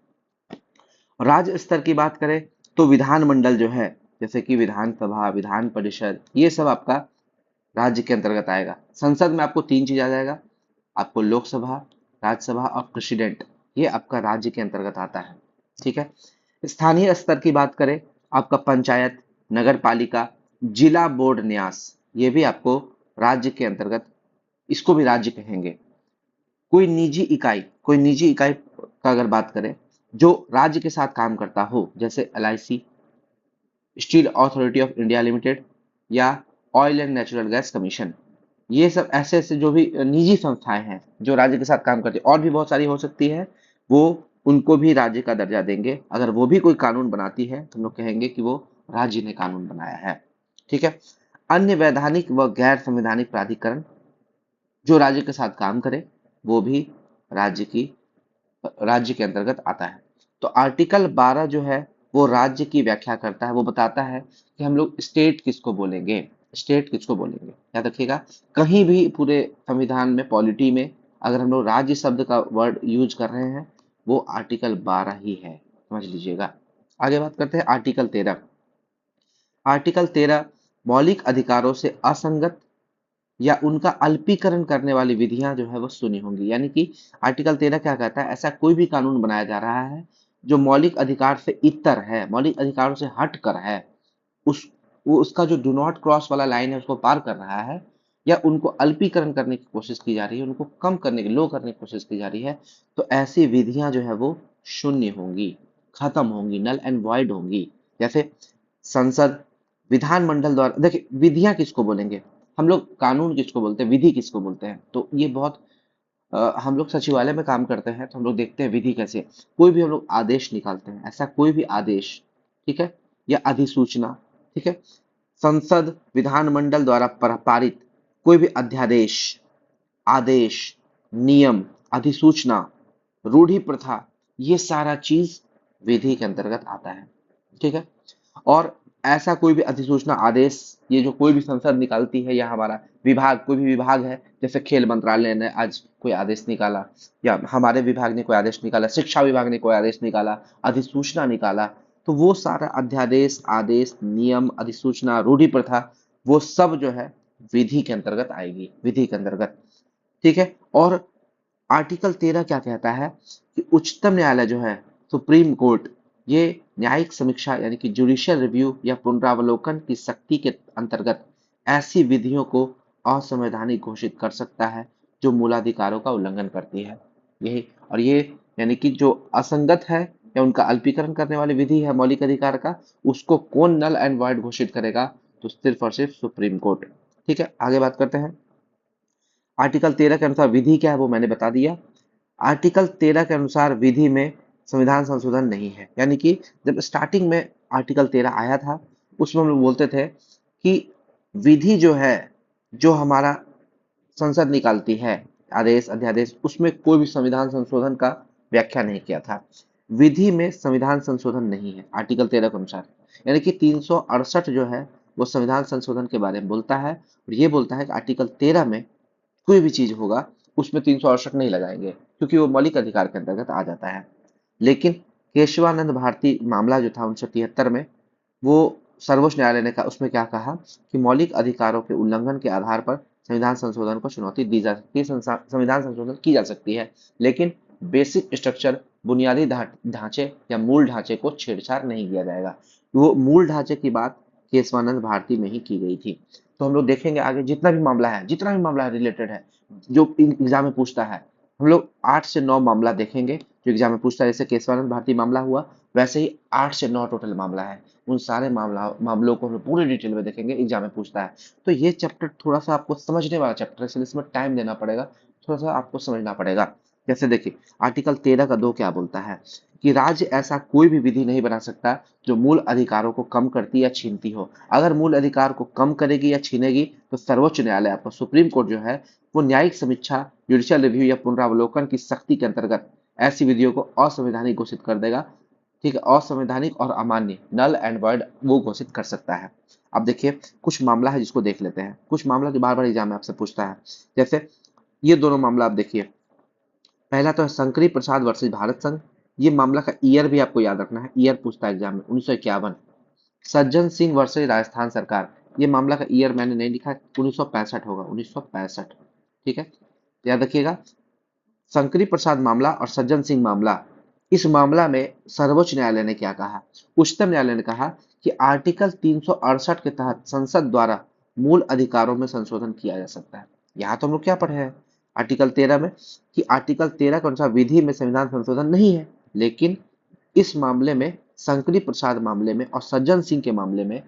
S1: राज्य स्तर की बात करें तो विधानमंडल जो है, जैसे कि विधानसभा, विधान परिषद, ये सब आपका राज्य के अंतर्गत आएगा। संसद में आपको 3 चीज आ जाएगा, आपको लोकसभा, राज्यसभा और प्रेसिडेंट, ये आपका राज्य के अंतर्गत आता है। ठीक है। स्थानीय स्तर की बात करें, आपका पंचायत, नगर पालिका, जिला बोर्ड न्यास, ये भी आपको राज्य के अंतर्गत, इसको भी राज्य कहेंगे। कोई निजी इकाई का अगर बात करें जो राज्य के साथ काम करता हो, जैसे LIC, steel authority of India limited, या oil and natural gas commission, ये सब ऐसे ऐसे जो भी निजी संस्थाएं हैं जो राज्य के साथ काम करती है, और भी बहुत सारी हो सकती है, वो उनको भी राज्य का दर्जा देंगे। अगर वो भी कोई कानून बनाती है तो हम लोग कहेंगे कि वो राज्य ने कानून बनाया है। ठीक है। अन्य वैधानिक व गैर संवैधानिक प्राधिकरण जो राज्य के साथ काम करे, वो भी राज्य की राज्य के अंतर्गत आता है। तो आर्टिकल 12 जो है वो राज्य की व्याख्या करता है, वो बताता है कि हम लोग स्टेट किसको बोलेंगे, स्टेट किसको बोलेंगे। याद रखिएगा, कहीं भी पूरे संविधान में, पॉलिटी में, अगर हम लोग राज्य शब्द का वर्ड यूज कर रहे हैं, वो आर्टिकल 12 ही है, समझ लीजिएगा। आगे बात करते हैं आर्टिकल 13। आर्टिकल 13 मौलिक अधिकारों से असंगत या उनका अल्पीकरण करने वाली विधियां जो है वो सुनी होंगी। यानी कि आर्टिकल 13 क्या कहता है, ऐसा कोई भी कानून बनाया जा रहा है जो मौलिक अधिकार से इतर है, मौलिक अधिकारों से हट कर है, वो उसका जो डू नॉट क्रॉस वाला लाइन है उसको पार कर रहा है, या उनको अल्पीकरण करने की कोशिश की जा रही है, उनको कम करने की, लो करने की कोशिश की जा रही है, तो ऐसी विधियां जो है वो शून्य होंगी, खत्म होंगी, नल एंड वॉइड होंगी। जैसे संसद, विधानमंडल द्वारा, देखिए विधियां किसको बोलेंगे हम लोग, कानून किसको बोलते हैं, विधि किसको बोलते हैं, तो ये बहुत हम लोग सचिवालय में काम करते हैं तो हम लोग देखते हैं विधि कैसे, कोई भी हम लोग आदेश निकालते हैं, ऐसा कोई भी आदेश, ठीक है, या अधिसूचना, ठीक है, संसद विधानमंडल द्वारा पारित कोई भी अध्यादेश, आदेश, नियम, अधिसूचना, रूढ़ि प्रथा, ये सारा चीज विधि के अंतर्गत आता है। ठीक है। और ऐसा कोई भी अधिसूचना आदेश, ये जो कोई भी संसद निकालती है या हमारा विभाग, कोई भी विभाग है, जैसे खेल मंत्रालय ने आज कोई आदेश निकाला या हमारे विभाग ने कोई आदेश निकाला, शिक्षा विभाग ने कोई आदेश निकाला, अधिसूचना निकाला, तो वो सारा अध्यादेश, आदेश, नियम, अधिसूचना, रूढ़ि प्रथा, वो सब जो है विधि के अंतर्गत आएगी, विधि के अंतर्गत। ठीक है। और आर्टिकल 13 क्या कहता है कि उच्चतम न्यायालय जो है, सुप्रीम कोर्ट, ये न्यायिक समीक्षा यानी कि जुडिशियल रिव्यू या पुनरावलोकन की शक्ति के अंतर्गत ऐसी विधियों को असंवैधानिक घोषित कर सकता है जो मूलाधिकारों का उल्लंघन करती है। यही, और ये यानी कि जो असंगत है या उनका अल्पीकरण करने वाली विधि है मौलिक अधिकार का, उसको कौन नल एंड वॉइड घोषित करेगा? तो सिर्फ और सिर्फ सुप्रीम कोर्ट। ठीक है, आगे बात करते हैं। आर्टिकल 13 के अनुसार विधि क्या है वो मैंने बता दिया। आर्टिकल 13 के अनुसार विधि में संविधान संशोधन नहीं है, यानी कि जब स्टार्टिंग में आर्टिकल 13 आया था, उसमें हम लोग बोलते थे कि विधि जो है, जो हमारा संसद निकालती है, आदेश, अध्यादेश, उसमें कोई भी संविधान संशोधन का व्याख्या नहीं किया था। विधि में संविधान संशोधन नहीं है आर्टिकल 13 के अनुसार, यानी कि 368 जो है वो संविधान संशोधन के बारे में बोलता है, और ये बोलता है कि आर्टिकल 13 में कोई भी चीज होगा उसमें 368 नहीं लगाएंगे, क्योंकि वो मौलिक अधिकार के अंतर्गत आ जाता है। लेकिन केशवानंद भारती मामला जो था 1973 में, वो सर्वोच्च न्यायालय ने कहा, उसमें क्या कहा कि मौलिक अधिकारों के उल्लंघन के आधार पर संविधान संशोधन को चुनौती दी जा सकती है, संविधान संशोधन की जा सकती है, लेकिन बेसिक स्ट्रक्चर, बुनियादी ढांचे या मूल ढांचे को छेड़छाड़ नहीं किया जाएगा। वो मूल ढांचे की बात केशवानंद भारती में ही की गई थी। तो हम लोग देखेंगे आगे जितना भी मामला है, जितना भी मामला रिलेटेड है, जो एग्जाम में पूछता है, हम लोग 8 से 9 मामला देखेंगे जो एग्जाम में पूछता है। जैसे केशवानंद भारती मामला हुआ, वैसे ही 8 से 9 टोटल मामला है। उन सारे मामलों को हम लोग पूरे डिटेल में देखेंगे, एग्जाम में पूछता है। तो ये चैप्टर थोड़ा सा आपको समझने वाला चैप्टर है, इसलिए इसमें टाइम देना पड़ेगा, थोड़ा सा आपको समझना पड़ेगा। जैसे देखिए, आर्टिकल 13 का 2 क्या बोलता है कि राज्य ऐसा कोई भी विधि नहीं बना सकता जो मूल अधिकारों को कम करती या छीनती हो। अगर मूल अधिकार को कम करेगी या छीनेगी तो सर्वोच्च न्यायालय, आपका सुप्रीम कोर्ट जो है, वो न्यायिक समीक्षा, जुडिशियल रिव्यू या पुनरावलोकन की शक्ति के अंतर्गत ऐसी विधियों को असंवैधानिक घोषित कर देगा। ठीक है, असंवैधानिक और अमान्य, नल एंड वॉइड, वो घोषित कर सकता है। अब देखिए कुछ मामला है जिसको देख लेते हैं, कुछ मामला की बार बार एग्जाम में आपसे पूछता है। जैसे ये दोनों मामला आप देखिए, पहला तो है शंकरी प्रसाद वर्सेस भारत संघ। ये मामला का ईयर भी आपको याद रखना है, ईयर पूछता है एग्जाम में, 1951। सज्जन सिंह वर्सेस राजस्थान सरकार, ये मामला का ईयर मैंने नहीं लिखा है, 1965 होगा, 1965। ठीक है, याद रखिएगा। शंकरी प्रसाद मामला और सज्जन सिंह मामला, इस मामला में सर्वोच्च न्यायालय ने क्या कहा? उच्चतम न्यायालय ने कहा कि आर्टिकल 368 के तहत संसद द्वारा मूल अधिकारों में संशोधन किया जा सकता है। यहाँ तो हम लोग क्या पढ़े हैं आर्टिकल 13 में, कि आर्टिकल 13 के अनुसार विधि में संविधान संशोधन नहीं है, लेकिन इस मामले में, शंकरी प्रसाद मामले में और सज्जन सिंह के मामले में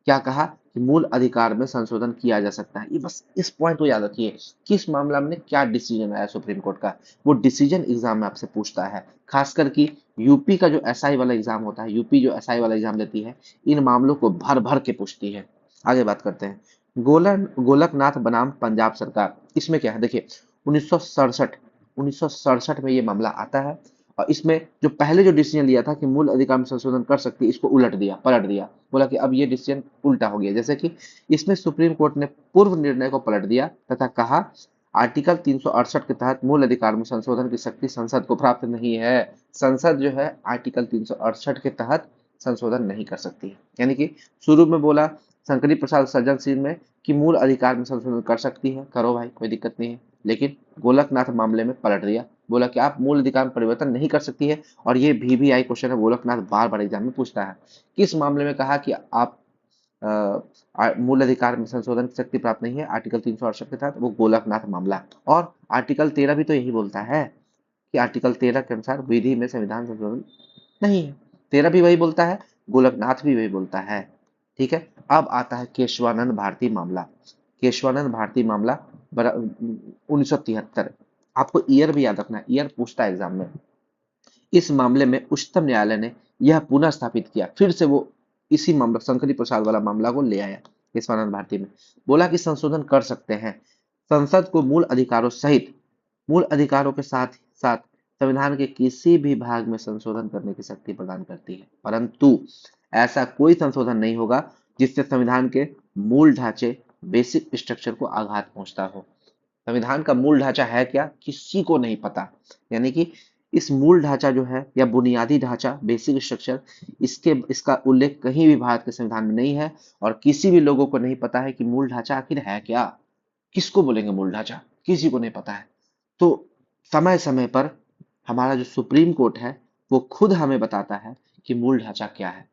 S1: क्या कहा कि मूल अधिकार में संशोधन किया जा सकता है। ये बस इस पॉइंट को याद रखिए, किस मामला में क्या डिसीजन आया सुप्रीम कोर्ट का, वो डिसीजन एग्जाम में आपसे पूछता है। खासकर कि यूपी का जो एसआई वाला एग्जाम होता है, यूपी जो एसआई वाला एग्जाम लेती है, इन मामलों को भर भर के पूछती है। आगे बात करते हैं, गोलकनाथ बनाम पंजाब सरकार, इसमें क्या है देखिए, 1967 में ये मामला आता है, और इसमें जो पहले जो डिसीजन लिया था कि मूल अधिकार में संशोधन कर सकती है, इसको उलट दिया, पलट दिया, बोला कि अब ये डिसीजन उल्टा हो गया। जैसे कि इसमें सुप्रीम कोर्ट ने पूर्व निर्णय को पलट दिया तथा कहा आर्टिकल 368 के तहत मूल अधिकार में संशोधन की शक्ति संसद को प्राप्त नहीं है। संसद जो है आर्टिकल 368 के तहत संशोधन नहीं कर सकती है। यानी कि शुरू में बोला शंकरी प्रसाद सज्जन सिंह में कि मूल अधिकार में संशोधन कर सकती है, करो भाई, कोई दिक्कत नहीं है, लेकिन गोलकनाथ मामले में पलट दिया, बोला कि आप मूल अधिकार में परिवर्तन नहीं कर सकती है। और ये VVI क्वेश्चन है, गोलकनाथ बार बार एग्जाम में पूछता है। किस मामले में कहा कि आप मूल अधिकार में संशोधन की शक्ति प्राप्त नहीं है आर्टिकल 368 के तहत? वो गोलकनाथ मामला। और आर्टिकल 13 भी तो यही बोलता है कि आर्टिकल 13 के अनुसार विधि में संविधान संशोधन नहीं है। 13 भी वही बोलता है, गोलकनाथ भी वही बोलता है। ठीक है, अब आता है केशवानंद भारती मामला। केशवानंद भारती मामला 1973, आपको ईयर भी याद रखना है, ईयर पूछता है एग्जाम में। इस मामले में उच्चतम न्यायालय ने यह पुनः स्थापित किया, फिर से वो इसी मामला, शंकरी प्रसाद वाला मामला को ले आया केशवानंद भारती में, बोला कि संशोधन कर सकते हैं। संसद को मूल अधिकारों सहित, मूल अधिकारों के साथ साथ संविधान के किसी भी भाग में संशोधन करने की शक्ति प्रदान करती है, परंतु ऐसा कोई संशोधन नहीं होगा जिससे संविधान के मूल ढांचे, बेसिक स्ट्रक्चर को आघात पहुंचता हो। संविधान का मूल ढांचा है क्या, किसी को नहीं पता। यानी कि इस मूल ढांचा जो है या बुनियादी ढांचा, बेसिक स्ट्रक्चर, इसका उल्लेख कहीं भी भारत के संविधान में नहीं है और किसी भी लोगों को नहीं पता है कि मूल ढांचा आखिर है क्या। किसको बोलेंगे मूल ढांचा, किसी को नहीं पता है। तो समय समय पर हमारा जो सुप्रीम कोर्ट है वो खुद हमें बताता है कि मूल ढांचा क्या है।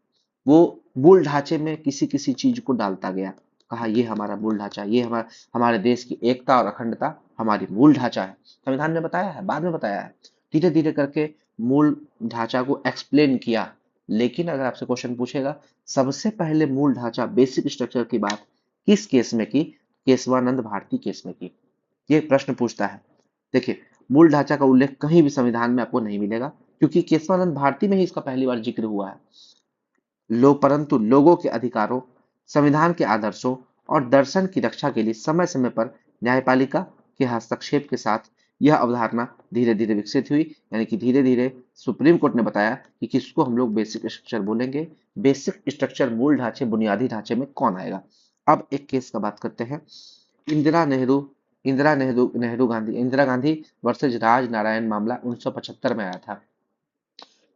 S1: वो मूल ढांचे में किसी किसी चीज को डालता गया, कहा ये हमारा मूल ढांचा, ये हमारे देश की एकता और अखंडता हमारी मूल ढांचा है। संविधान ने बताया है, बाद में बताया है, धीरे धीरे करके मूल ढांचा को एक्सप्लेन किया। लेकिन अगर आपसे क्वेश्चन पूछेगा सबसे पहले मूल ढांचा, बेसिक स्ट्रक्चर की बात किस केस में की, केशवानंद भारती केस में की, ये प्रश्न पूछता है। देखिए, मूल ढांचा का उल्लेख कहीं भी संविधान में आपको नहीं मिलेगा, क्योंकि केशवानंद भारती में ही इसका पहली बार जिक्र हुआ है। परंतु लोगों के अधिकारों, संविधान के आदर्शों और दर्शन की रक्षा के लिए समय समय पर न्यायपालिका के हस्तक्षेप के साथ यह अवधारणा धीरे धीरे विकसित हुई। यानी कि धीरे धीरे सुप्रीम कोर्ट ने बताया कि किसको हम लोग बेसिक स्ट्रक्चर बोलेंगे। बेसिक स्ट्रक्चर, मूल ढांचे, बुनियादी ढांचे में कौन आएगा। अब एक केस का बात करते हैं। इंदिरा नेहरू इंदिरा गांधी वर्सेज राज नारायण मामला 1975 में आया था,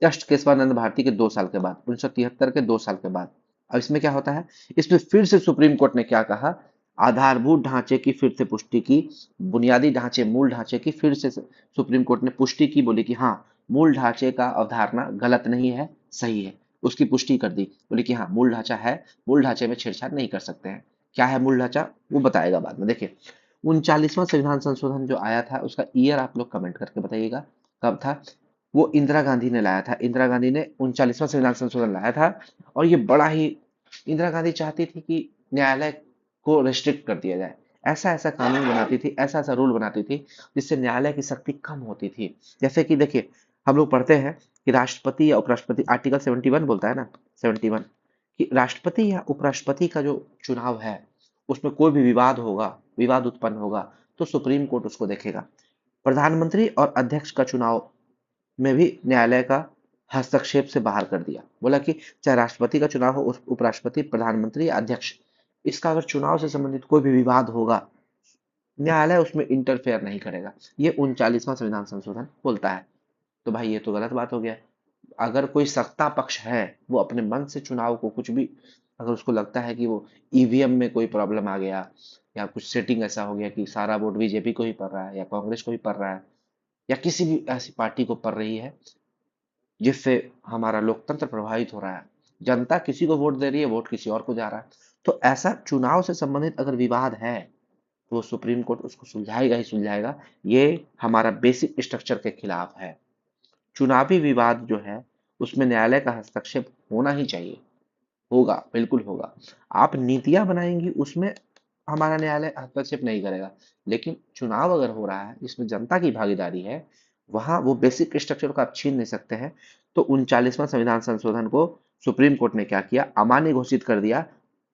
S1: जस्ट केशवानंद भारती के 2 साल के बाद, 1973 के 2 साल के बाद। अब इसमें क्या होता है, इसमें फिर से सुप्रीम कोर्ट ने क्या कहा, आधारभूत ढांचे की फिर से पुष्टि की, बुनियादी ढांचे, मूल ढांचे की फिर से सुप्रीम कोर्ट ने पुष्टि की, बोली कि हाँ, मूल ढांचे का अवधारणा गलत नहीं है, सही है। उसकी पुष्टि कर दी, बोली कि हाँ, मूल ढांचा है, मूल ढांचे में छेड़छाड़ नहीं कर सकते हैं। क्या है मूल ढांचा, वो बताएगा बाद में। देखिए, 39वां संविधान संशोधन जो आया था उसका ईयर आप लोग कमेंट करके बताइएगा कब था। वो इंदिरा गांधी ने लाया था। इंदिरा गांधी ने 39वां संविधान संशोधन लाया था और ये बड़ा ही, इंदिरा गांधी चाहती थी कि न्यायालय को रिस्ट्रिक्ट कर दिया जाए। ऐसा ऐसा कानून बनाती थी, ऐसा ऐसा रूल बनाती थी जिससे न्यायालय की शक्ति कम होती थी। जैसे कि देखिए, हम लोग पढ़ते हैं कि राष्ट्रपति या उपराष्ट्रपति, आर्टिकल 71 बोलता है ना, 71, कि राष्ट्रपति या उपराष्ट्रपति का जो चुनाव है उसमें कोई भी विवाद होगा, विवाद उत्पन्न होगा, तो सुप्रीम कोर्ट उसको देखेगा। प्रधानमंत्री और अध्यक्ष का चुनाव में भी न्यायालय का हस्तक्षेप से बाहर कर दिया। बोला कि चाहे राष्ट्रपति का चुनाव हो, उपराष्ट्रपति, प्रधानमंत्री या अध्यक्ष, इसका अगर चुनाव से संबंधित कोई भी विवाद होगा, न्यायालय उसमें इंटरफेयर नहीं करेगा। ये 39वां संविधान संशोधन बोलता है। तो भाई ये तो गलत बात हो गया। अगर कोई सत्ता पक्ष है वो अपने मन से चुनाव को कुछ भी, अगर उसको लगता है कि वो ईवीएम में कोई प्रॉब्लम आ गया या कुछ सेटिंग ऐसा हो गया कि सारा वोट बीजेपी को ही पड़ रहा है या कांग्रेस को ही पड़ रहा है या किसी भी ऐसी पार्टी को पड़ रही है जिससे हमारा लोकतंत्र प्रभावित हो रहा है, जनता किसी को वोट दे रही है, वोट किसी और को जा रहा है, तो ऐसा चुनाव से संबंधित अगर विवाद है तो वो सुप्रीम कोर्ट उसको सुलझाएगा ही सुलझाएगा। ये हमारा बेसिक स्ट्रक्चर के खिलाफ है। चुनावी विवाद जो है उसमें न्यायालय का हस्तक्षेप होना ही चाहिए, होगा, बिल्कुल होगा। आप नीतियां बनाएंगी उसमें हमारा न्यायालय हस्तक्षेप नहीं करेगा, लेकिन चुनाव अगर हो रहा है जिसमें जनता की भागीदारी है, वहां वो बेसिक स्ट्रक्चर को आप छीन नहीं सकते हैं। तो 39वां संविधान संशोधन को सुप्रीम कोर्ट ने क्या किया, अमान्य घोषित कर दिया।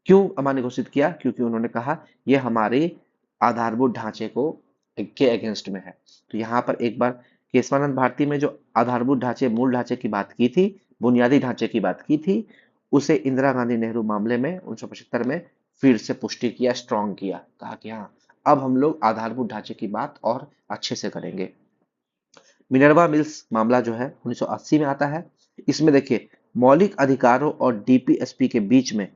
S1: क्यों अमान्य घोषित किया, क्योंकि उन्होंने कहा यह हमारे आधारभूत ढांचे को के अगेंस्ट में है। तो यहाँ पर एक बार केशवानंद भारती में जो आधारभूत ढांचे, मूल ढांचे की बात की थी, बुनियादी ढांचे की बात की थी, उसे इंदिरा गांधी नेहरू मामले में 1975 में फिर से पुष्टि किया, स्ट्रॉन्ग किया, कहा कि हाँ, अब हम लोग आधारभूत ढांचे की बात और अच्छे से करेंगे। मिनर्वा मिल्स मामला जो है 1980 में आता है। इसमें देखिए, मौलिक अधिकारों और डीपीएसपी के बीच में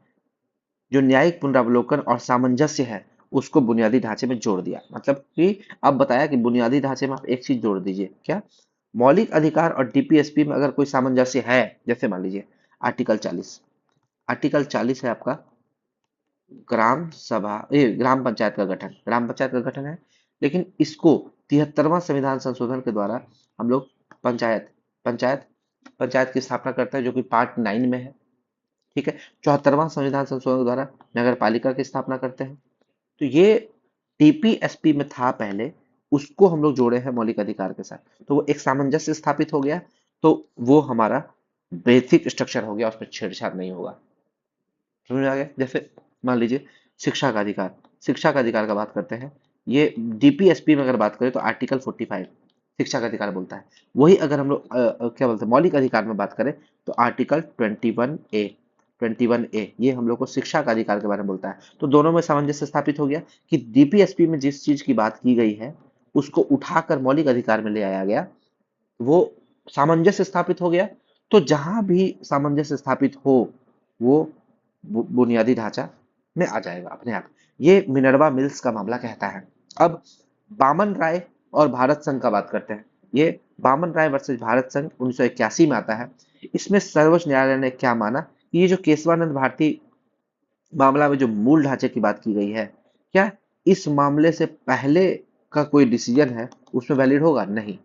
S1: जो न्यायिक पुनरावलोकन और सामंजस्य है उसको बुनियादी ढांचे में जोड़ दिया। मतलब कि अब बताया कि बुनियादी ढांचे में आप एक चीज जोड़ दीजिए, क्या, मौलिक अधिकार और डीपीएसपी में अगर कोई सामंजस्य है, जैसे मान लीजिए आर्टिकल 40, आर्टिकल 40 है आपका ग्राम सभा, ये ग्राम पंचायत का गठन, ग्राम पंचायत का गठन है, लेकिन इसको 73वां संविधान संशोधन के द्वारा हम लोग पंचायत पंचायत पंचायत की स्थापना करते हैं, जो कि पार्ट 9 में है। ठीक है, 74वां संविधान संशोधन के द्वारा नगर पालिका की स्थापना करते हैं। तो ये टीपीएसपी में था पहले, उसको हम लोग जोड़े हैं मौलिक अधिकार के साथ, तो वो एक सामंजस्य स्थापित हो गया। तो वो हमारा बेसिक स्ट्रक्चर हो गया, उसमें छेड़छाड़ नहीं होगा। समझ में आ गया। जैसे मान लीजिए शिक्षा का अधिकार, शिक्षा का अधिकार का बात करते हैं, ये डीपीएसपी में अगर बात करें तो आर्टिकल 45 शिक्षा का अधिकार बोलता है। वही अगर हम लोग क्या बोलते हैं, मौलिक अधिकार में बात करें तो आर्टिकल 21A 21A ये हम लोग को शिक्षा का अधिकार के बारे में बोलता है। तो दोनों में सामंजस्य स्थापित हो गया कि डीपीएसपी में जिस चीज की बात की गई है उसको उठाकर मौलिक अधिकार में ले आया गया, वो सामंजस्य स्थापित हो गया। तो जहां भी सामंजस्य स्थापित हो वो बुनियादी ढांचा में आ जाएगा अपने आप। ये मिनर्वा मिल्स का मामला कहता है। अब बामन राय और भारत संघ का बात करते हैं। ये बामन राय वर्सेस भारत संघ 1981 में आता है। इसमें सर्वोच्च न्यायालय ने क्या माना कि ये जो केशवानंद भारती मामला में जो मूल ढांचे की बात की गई है, क्या इस मामले से पहले का कोई डिसीजन है उसमें वैलिड होगा? नहीं,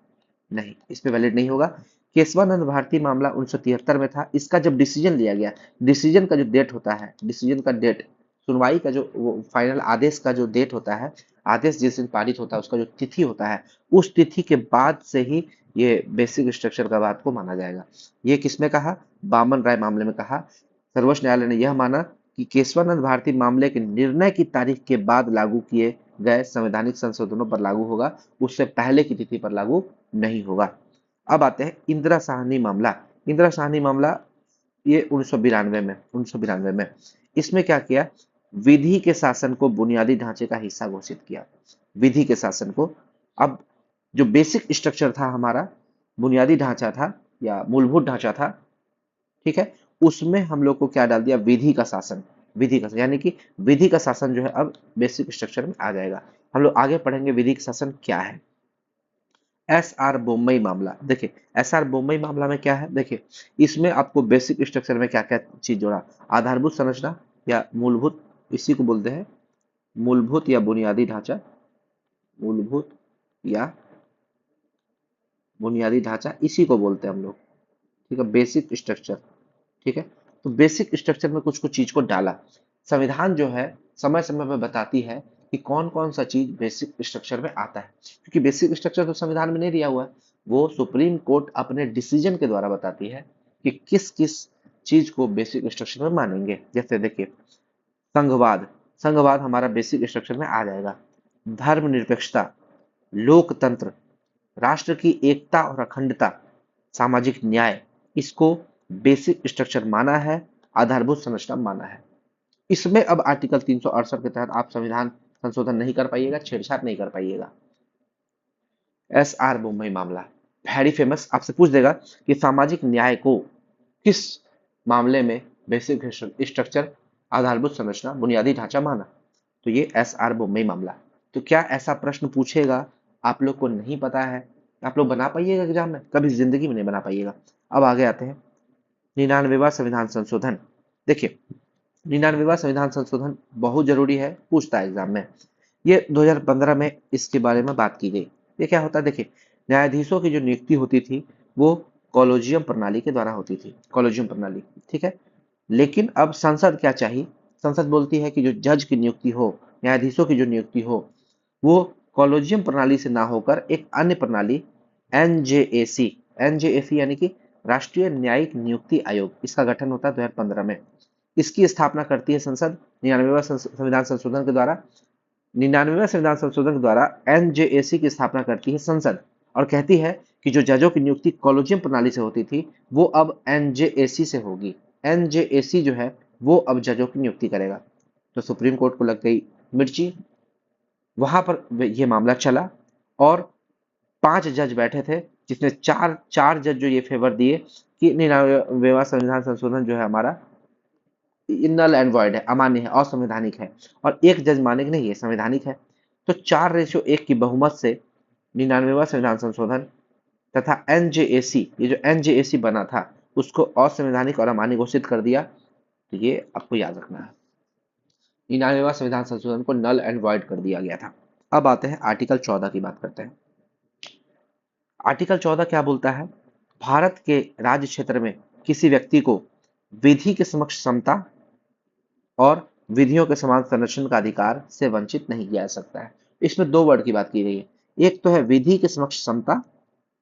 S1: नहीं, इसमें वैलिड नहीं होगा। केशवानंद भारती मामला 1973 में था। इसका जब डिसीजन लिया गया, डिसीजन का जो डेट होता है, डिसीजन का डेट, सुनवाई का जो वो फाइनल आदेश का जो डेट होता है, आदेश जिस दिन पारित होता है उसका जो तिथि होता है, उस तिथि के बाद से ही ये बेसिक स्ट्रक्चर का बात को माना जाएगा। ये किसमें कहा? बामन राय मामले में कहा। सर्वोच्च न्यायालय ने यह माना कि केशवानंद भारती मामले के निर्णय की तारीख के बाद लागू किए गए संवैधानिक संशोधनों पर लागू होगा, उससे पहले की तिथि पर लागू नहीं होगा। अब आते हैं इंदिरा साहनी मामला। इंदिरा साहनी मामला ये 1992 में इसमें क्या किया? विधि के शासन को बुनियादी ढांचे का हिस्सा घोषित किया। विधि के शासन को, अब जो बेसिक स्ट्रक्चर था हमारा, बुनियादी ढांचा था या मूलभूत ढांचा था, ठीक है, उसमें हम लोग को क्या डाल दिया? विधि का शासन। विधि का, यानी कि विधि का शासन जो है अब बेसिक स्ट्रक्चर में आ जाएगा। हम लोग आगे पढ़ेंगे विधि का शासन क्या है। एस आर बोम्मई मामला, देखिए एस आर बोम्मई मामला में क्या है, देखिए इसमें आपको बेसिक स्ट्रक्चर में क्या क्या चीज जोड़ा? आधारभूत संरचना या मूलभूत, इसी को बोलते हैं मूलभूत या बुनियादी ढांचा, मूलभूत या बुनियादी ढांचा, इसी को बोलते हैं हम लोग, ठीक है, बेसिक स्ट्रक्चर। ठीक है, तो बेसिक स्ट्रक्चर में कुछ कुछ चीज को डाला। संविधान जो है समय समय पर बताती है कि कौन कौन सा चीज बेसिक स्ट्रक्चर में आता है, क्योंकि बेसिक स्ट्रक्चर तो संविधान में नहीं दिया हुआ है, वो सुप्रीम कोर्ट अपने डिसीजन के द्वारा बताती है कि किस किस चीज को बेसिक स्ट्रक्चर में मानेंगे। जैसे देखिए संघवाद, संघवाद हमारा बेसिक स्ट्रक्चर में आ जाएगा। धर्मनिरपेक्षता, लोकतंत्र, राष्ट्र की एकता और अखंडता, सामाजिक न्याय, इसको बेसिक स्ट्रक्चर माना है, आधारभूत संरचना माना है। इसमें अब आर्टिकल 368 के तहत आप संविधान संशोधन नहीं कर पाइएगा, छेड़छाड़ नहीं कर पाइएगा। एस आर बोम्मई मामला वेरी फेमस, आपसे पूछ देगा कि सामाजिक न्याय को किस मामले में बेसिक स्ट्रक्चर, आधारभूत संरचना, बुनियादी ढांचा माना? तो ये एस आर बोम्मई मामला। तो क्या ऐसा प्रश्न पूछेगा, आप लोग को नहीं पता है, आप लोग बना पाइएगा एग्जाम में? कभी जिंदगी में नहीं बना पाइएगा। अब आगे आते हैं 99वां संविधान संशोधन। देखिए 99वां संविधान संशोधन बहुत जरूरी है, पूछता है एग्जाम में। ये 2015 में इसके बारे में बात की गई। ये क्या होता है? देखिए न्यायाधीशों की जो नियुक्ति होती थी वो कॉलेजियम प्रणाली के द्वारा होती थी, कॉलेजियम प्रणाली, ठीक है। लेकिन अब संसद क्या चाहिए? संसद बोलती है कि जो जज की नियुक्ति हो, न्यायाधीशों की जो नियुक्ति हो, वो कॉलेजियम प्रणाली से ना होकर एक अन्य प्रणाली एनजेएसी, एनजेएसी यानी कि राष्ट्रीय न्यायिक नियुक्ति आयोग, इसका गठन होता है 2015 में। इसकी स्थापना करती है संसद 99वें संविधान संशोधन के द्वारा। 99वें संविधान संशोधन के द्वारा एनजेएसी की स्थापना करती है संसद और कहती है कि जो जजों की नियुक्ति कॉलेजियम प्रणाली से होती थी वो अब एनजेएसी से होगी। एनजेएसी जो है वो अब जजों की नियुक्ति करेगा। तो सुप्रीम कोर्ट को लग गई मिर्ची, वहां पर ये मामला चला और 5 जज बैठे थे, जिसमें चार चार जज जो ये फेवर दिए कि 99वां संविधान संशोधन जो है हमारा नल एंड वॉइड है, अमान्य है, असंवैधानिक है, और एक जज माने कि नहीं ये संवैधानिक है। तो 4:1 की बहुमत से 99वां संविधान संशोधन तथा एनजेएसी, ये जो एनजेएसी बना था उसको असंवैधानिक और अमान्य घोषित कर दिया। तो ये आपको याद रखना है, 99वां संविधान संशोधन को नल एंड वॉइड कर दिया गया था। अब आते हैं आर्टिकल 14 की बात करते हैं। आर्टिकल 14 क्या बोलता है? भारत के राज्य क्षेत्र में किसी व्यक्ति को विधि के समक्ष समता और विधियों के समान संरक्षण का अधिकार से वंचित नहीं किया जा सकता है। इसमें दो वर्ड की बात की गई है, एक तो है विधि के समक्ष समता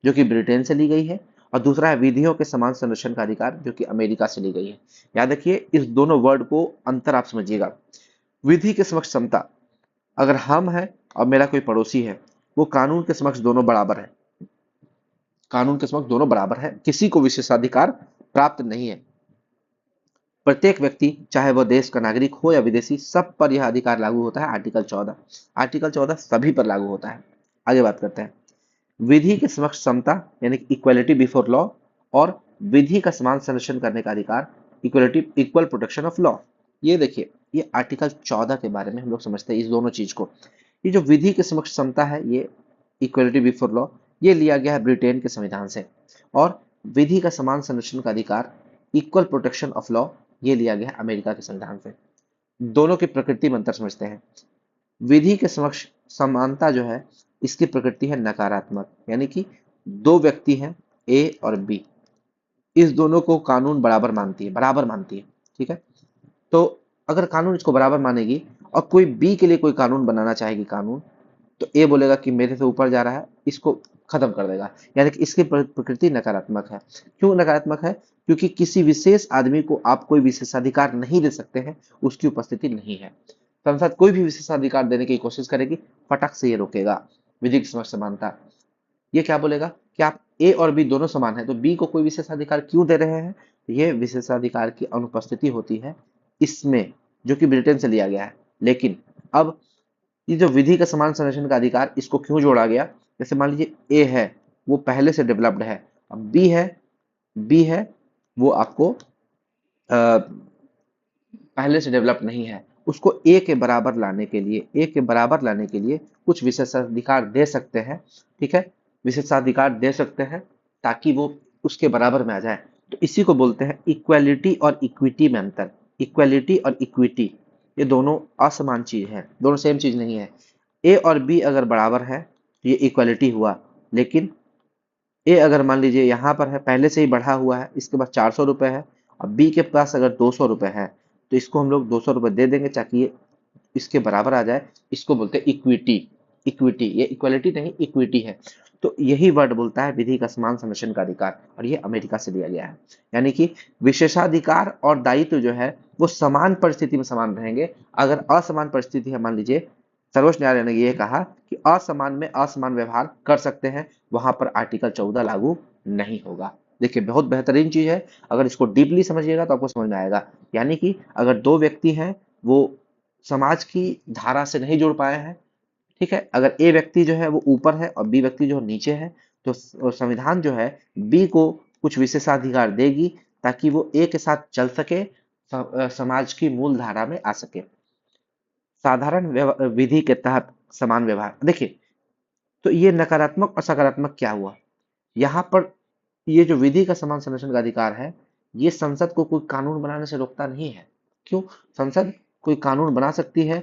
S1: जो कि ब्रिटेन से ली गई है, और दूसरा है विधियों के समान संरक्षण का अधिकार जो कि अमेरिका से ली गई है। याद रखिए इस दोनों वर्ड को अंतर आप समझिएगा। विधि के समक्ष समता, अगर हम हैं और मेरा कोई पड़ोसी है, वो कानून के समक्ष दोनों बराबर है, कानून के समक्ष दोनों बराबर है, किसी को विशेषाधिकार प्राप्त नहीं है। प्रत्येक व्यक्ति चाहे वह देश का नागरिक हो या विदेशी, सब पर यह अधिकार लागू होता है। आर्टिकल 14। आर्टिकल 14 सभी पर लागू होता है। आगे बात करते हैं। विधि के समक्ष समता यानी इक्वलिटी बिफोर लॉ और विधि का समान संरक्षण करने का अधिकार, equality equal protection of law. ये देखिए, ये आर्टिकल 14 के बारे में हम लोग समझते हैं इस दोनों चीज को। ये जो विधि के समक्ष समता है, ये इक्वलिटी बिफोर लॉ, ये लिया गया है ब्रिटेन के संविधान से। और विधि का समान संरक्षण का अधिकार, इक्वल प्रोटेक्शन ऑफ लॉ, ये लिया गया है अमेरिका के संविधान से। दोनों की प्रकृति में अंतर समझते हैं। विधि के समक्ष समानता जो है, इसकी प्रकृति है नकारात्मक, यानी कि दो व्यक्ति हैं ए और बी, इस दोनों को कानून बराबर मानती है। ठीक है, तो अगर कानून इसको बराबर मानेगी और कोई बी के लिए कोई कानून बनाना चाहेगी कानून, तो ए बोलेगा कि मेरे से ऊपर जा रहा है, इसको खत्म कर देगा। यानी कि इसकी प्रकृति नकारात्मक है। क्यों नकारात्मक है? क्योंकि किसी विशेष आदमी को आप कोई विशेषाधिकार नहीं दे सकते हैं, उसकी उपस्थिति नहीं है। संसद कोई भी विशेषाधिकार देने की कोशिश करेगी, फटक से ये रोकेगा। विधिक समक्ष समानता ये क्या बोलेगा कि आप ए और बी दोनों समान है, तो बी को कोई विशेषाधिकार क्यों दे रहे हैं? तो ये विशेषाधिकार की अनुपस्थिति होती है इसमें, जो कि ब्रिटेन से लिया गया है। लेकिन अब ये जो विधि का समान संरक्षण का अधिकार, इसको क्यों जोड़ा गया? जैसे मान लीजिए ए है, वो पहले से डेवलप्ड है, अब बी है वो आपको पहले से डेवलप नहीं है। उसको ए के बराबर लाने के लिए कुछ विशेषाधिकार दे सकते हैं। ठीक है, विशेषाधिकार दे सकते हैं ताकि वो उसके बराबर में आ जाए। तो इसी को बोलते हैं इक्वालिटी और इक्विटी में अंतर। इक्वालिटी और इक्विटी ये दोनों असमान चीज है, दोनों सेम चीज नहीं है। ए और बी अगर बराबर है तो ये इक्वालिटी हुआ, लेकिन ए अगर मान लीजिए यहाँ पर है, पहले से ही बढ़ा हुआ है, इसके पास 400 रुपए है, अब बी के पास अगर 200 रुपए है, तो इसको हम लोग 200 रुपए दे देंगे ताकि ये इसके बराबर आ जाए। इसको बोलते हैं इक्विटी। इक्विटी, ये इक्वालिटी नहीं, इक्विटी है। तो यही वर्ड बोलता है विधि का समान संरक्षण का अधिकार, और ये अमेरिका से लिया गया है। यानी कि विशेषाधिकार और दायित्व जो है वो समान परिस्थिति में समान रहेंगे। अगर असमान परिस्थिति है, मान लीजिए सर्वोच्च न्यायालय ने यह कहा कि असमान में असमान व्यवहार कर सकते हैं, वहां पर आर्टिकल 14 लागू नहीं होगा। देखिए, बहुत बेहतरीन चीज है। अगर इसको डीपली समझिएगा तो आपको समझ में आएगा। यानी कि अगर दो व्यक्ति हैं, वो समाज की धारा से नहीं जुड़ पाए हैं, ठीक है, अगर ए व्यक्ति जो है वो ऊपर है और बी व्यक्ति जो नीचे है, तो संविधान जो है बी को कुछ विशेषाधिकार देगी ताकि वो ए के साथ चल सके, समाज की मूल धारा में आ सके। साधारण विधि के तहत समान व्यवहार। देखिए, तो ये नकारात्मक और सकारात्मक क्या हुआ यहाँ पर? ये जो विधि का समान संरक्षण का अधिकार है, ये संसद को कोई कानून बनाने से रोकता नहीं है। क्यों? संसद कोई कानून बना सकती है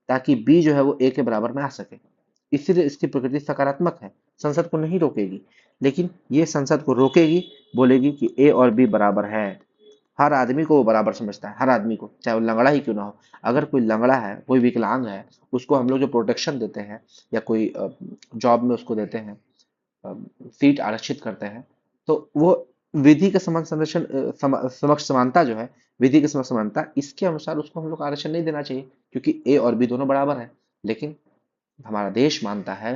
S1: ताकि बी जो है वो ए के बराबर में आ सके, इसीलिए इसकी प्रकृति सकारात्मक है, संसद को नहीं रोकेगी। लेकिन ये संसद को रोकेगी, बोलेगी कि ए और बी बराबर है। हर आदमी को वो बराबर समझता है, हर आदमी को, चाहे वो लंगड़ा ही क्यों ना हो। अगर कोई लंगड़ा है, कोई विकलांग है, उसको हम लोग जो प्रोटेक्शन देते हैं या कोई जॉब में उसको देते हैं, सीट आरक्षित करते हैं, तो वो विधि के समान संरक्षण समक्ष समानता जो है, विधि के समक्ष समानता, इसके अनुसार उसको हम लोग आरक्षण नहीं देना चाहिए, क्योंकि ए और बी दोनों बराबर है। लेकिन हमारा देश मानता है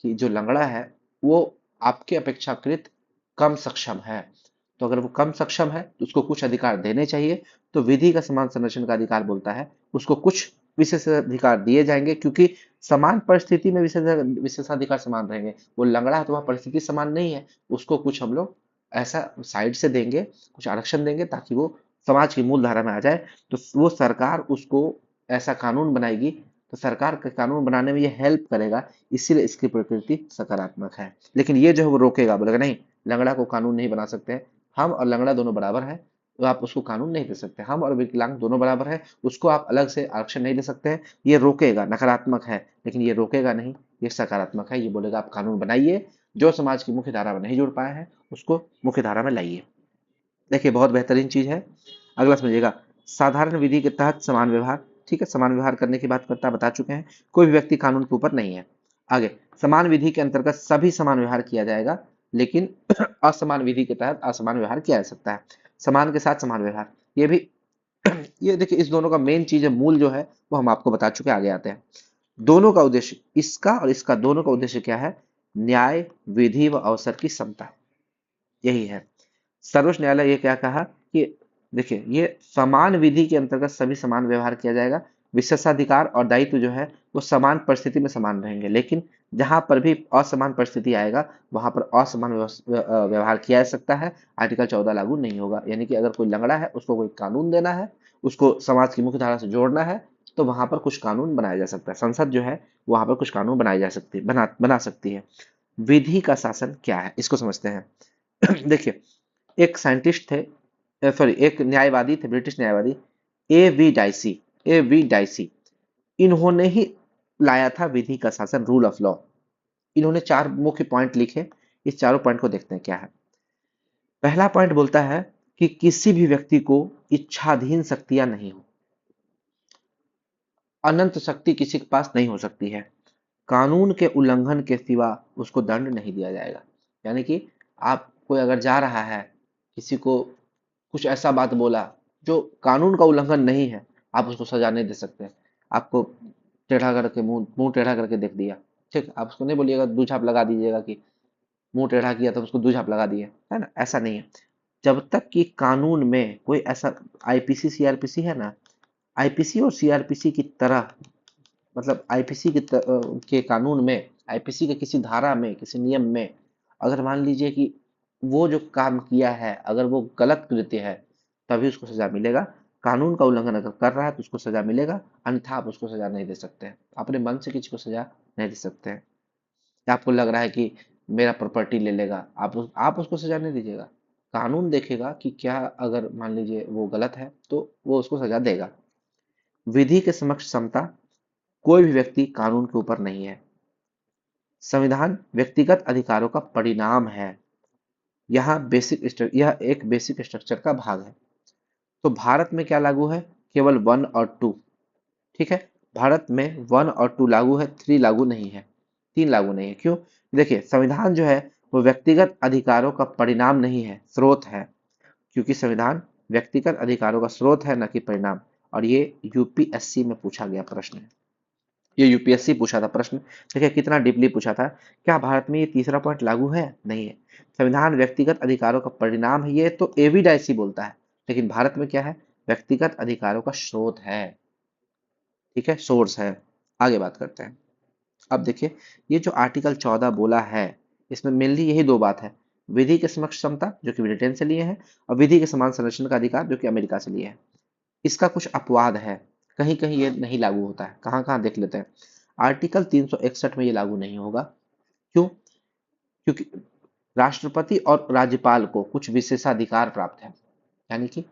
S1: कि जो लंगड़ा है वो आपके अपेक्षाकृत कम सक्षम है, तो अगर वो कम सक्षम है तो उसको कुछ अधिकार देने चाहिए। तो विधि का समान संरक्षण का अधिकार बोलता है उसको कुछ विशेषाधिकार दिए जाएंगे, क्योंकि समान परिस्थिति में विशेषाधिकार समान रहेंगे। वो लंगड़ा है तो वहाँ परिस्थिति समान नहीं है, उसको कुछ हम लोग ऐसा साइड से देंगे, कुछ आरक्षण देंगे ताकि वो समाज की मूल धारा में आ जाए। तो वो सरकार उसको ऐसा कानून बनाएगी, तो सरकार का कानून बनाने में ये हेल्प करेगा, इसीलिए इसकी प्रकृति सकारात्मक है। लेकिन ये जो है वो रोकेगा, बोलेगा नहीं, लंगड़ा को कानून नहीं बना सकते हैं, हम और लंगड़ा दोनों बराबर हैं, तो आप उसको कानून नहीं दे सकते। हम और विकलांग दोनों बराबर हैं, उसको आप अलग से आरक्षण नहीं दे सकते हैं। ये रोकेगा, नकारात्मक है, लेकिन ये रोकेगा नहीं, ये सकारात्मक है। ये बोलेगा आप कानून बनाइए, जो समाज की मुख्य धारा में नहीं जुड़ पाए हैं उसको मुख्य धारा में लाइए। देखिए, बहुत बेहतरीन चीज है। अगला समझिएगा, साधारण विधि के तहत समान व्यवहार। ठीक है, समान व्यवहार करने की बात करता बता चुके हैं, कोई भी व्यक्ति कानून के ऊपर नहीं है। आगे, समान विधि के अंतर्गत सभी समान व्यवहार किया जाएगा, लेकिन असमान विधि के तहत असमान व्यवहार किया जा सकता है। समान के साथ समान व्यवहार, ये भी ये देखिए, इस दोनों का मेन चीज है, मूल जो है वो हम आपको बता चुके, आगे आते हैं। दोनों का उद्देश्य, इसका और इसका दोनों का उद्देश्य क्या है? न्याय, विधि व अवसर की समता, यही है। सर्वोच्च न्यायालय ये क्या कहा कि देखिए ये समान विधि के अंतर्गत सभी समान व्यवहार किया जाएगा। विशेषाधिकार और दायित्व जो है वो समान परिस्थिति में समान रहेंगे, लेकिन जहां पर भी असमान परिस्थिति आएगा वहां पर असमान व्यवहार किया जा सकता है। आर्टिकल 14 लागू नहीं होगा, यानी कि अगर कोई लंगड़ा है उसको कोई कानून देना है, उसको समाज की मुख्य धारा से जोड़ना है, तो वहां पर कुछ कानून बनाया जा सकता है। संसद जो है वहां पर कुछ कानून बनाए जा सकती है, बना सकती है। विधि का शासन क्या है इसको समझते हैं। देखिए एक साइंटिस्ट थे, सॉरी एक न्यायवादी थे, ब्रिटिश न्यायवादी ए वी डाइसी। इन्होंने ही लाया था विधि का शासन, रूल ऑफ लॉ। इन्होंने 4 मुख्य पॉइंट लिखे। इस चारों पॉइंट को देखते हैं क्या है। पहला पॉइंट बोलता है कि किसी भी व्यक्ति को इच्छाधीन शक्तियां नहीं हो। अनंत शक्ति किसी के पास नहीं हो सकती है। कानून के उल्लंघन के सिवा उसको दंड नहीं दिया जाएगा। यानी कि आप कोई अगर जा रहा है, किसी को कुछ ऐसा बात बोला जो कानून का उल्लंघन नहीं है, आप उसको सजा नहीं दे सकते। आपको टेढ़ा करके मुंह मुंह टेढ़ा करके देख दिया, ठीक, आप उसको नहीं बोलिएगा, दो छाप लगा दीजिएगा कि मुंह टेढ़ा किया तो उसको दो छाप लगा दिए, है ना, ऐसा नहीं है। जब तक कि कानून में कोई ऐसा आईपीसी सीआरपीसी है ना, आईपीसी और सीआरपीसी की तरह, मतलब आईपीसी के कानून में, आईपीसी के किसी धारा में, किसी नियम में अगर मान लीजिए कि वो जो काम किया है अगर वो गलत कृत्य है, तभी उसको सजा मिलेगा। कानून का उल्लंघन अगर कर रहा है तो उसको सजा मिलेगा, अन्यथा आप उसको सजा नहीं दे सकते हैं। अपने मन से किसी को सजा नहीं दे सकते हैं। या आपको लग रहा है कि मेरा प्रॉपर्टी ले लेगा, आप उसको सजा नहीं दीजिएगा। कानून देखेगा कि क्या, अगर मान लीजिए वो गलत है तो वो उसको सजा देगा। विधि के समक्ष समता, कोई भी व्यक्ति कानून के ऊपर नहीं है। संविधान व्यक्तिगत अधिकारों का परिणाम है। यह एक बेसिक स्ट्रक्चर का भाग है। तो भारत में क्या लागू है? केवल 1 और 2। ठीक है, भारत में 1 और 2 लागू है, 3 लागू नहीं है, 3 लागू नहीं है। क्यों? देखिए संविधान जो है वो व्यक्तिगत अधिकारों का परिणाम नहीं है, स्रोत है। क्योंकि संविधान व्यक्तिगत अधिकारों का स्रोत है, न कि परिणाम। और ये यूपीएससी में पूछा गया प्रश्न है। ये यूपीएससी पूछा था प्रश्न। देखिए कितना डीपली पूछा था। क्या भारत में ये तीसरा पॉइंट लागू है? नहीं है। संविधान व्यक्तिगत अधिकारों का परिणाम है, ये तो एविडाइसी बोलता है, लेकिन भारत में क्या है? व्यक्तिगत अधिकारों का स्रोत है। ठीक है, सोर्स है। आगे बात करते हैं। अब देखिए ये जो आर्टिकल 14 बोला है, इसमें मेनली यही दो बात है। विधि के समक्ष समता जो कि ब्रिटेन से लिए हैं, और विधि के समान संरक्षण का अधिकार जो कि अमेरिका से लिए हैं। इसका कुछ अपवाद है, कहीं कहीं ये नहीं लागू होता है। कहाँ कहाँ देख लेते हैं। आर्टिकल 361 में ये लागू नहीं होगा। क्यों? क्योंकि राष्ट्रपति और राज्यपाल को कुछ विशेषाधिकार प्राप्त है, यानी कि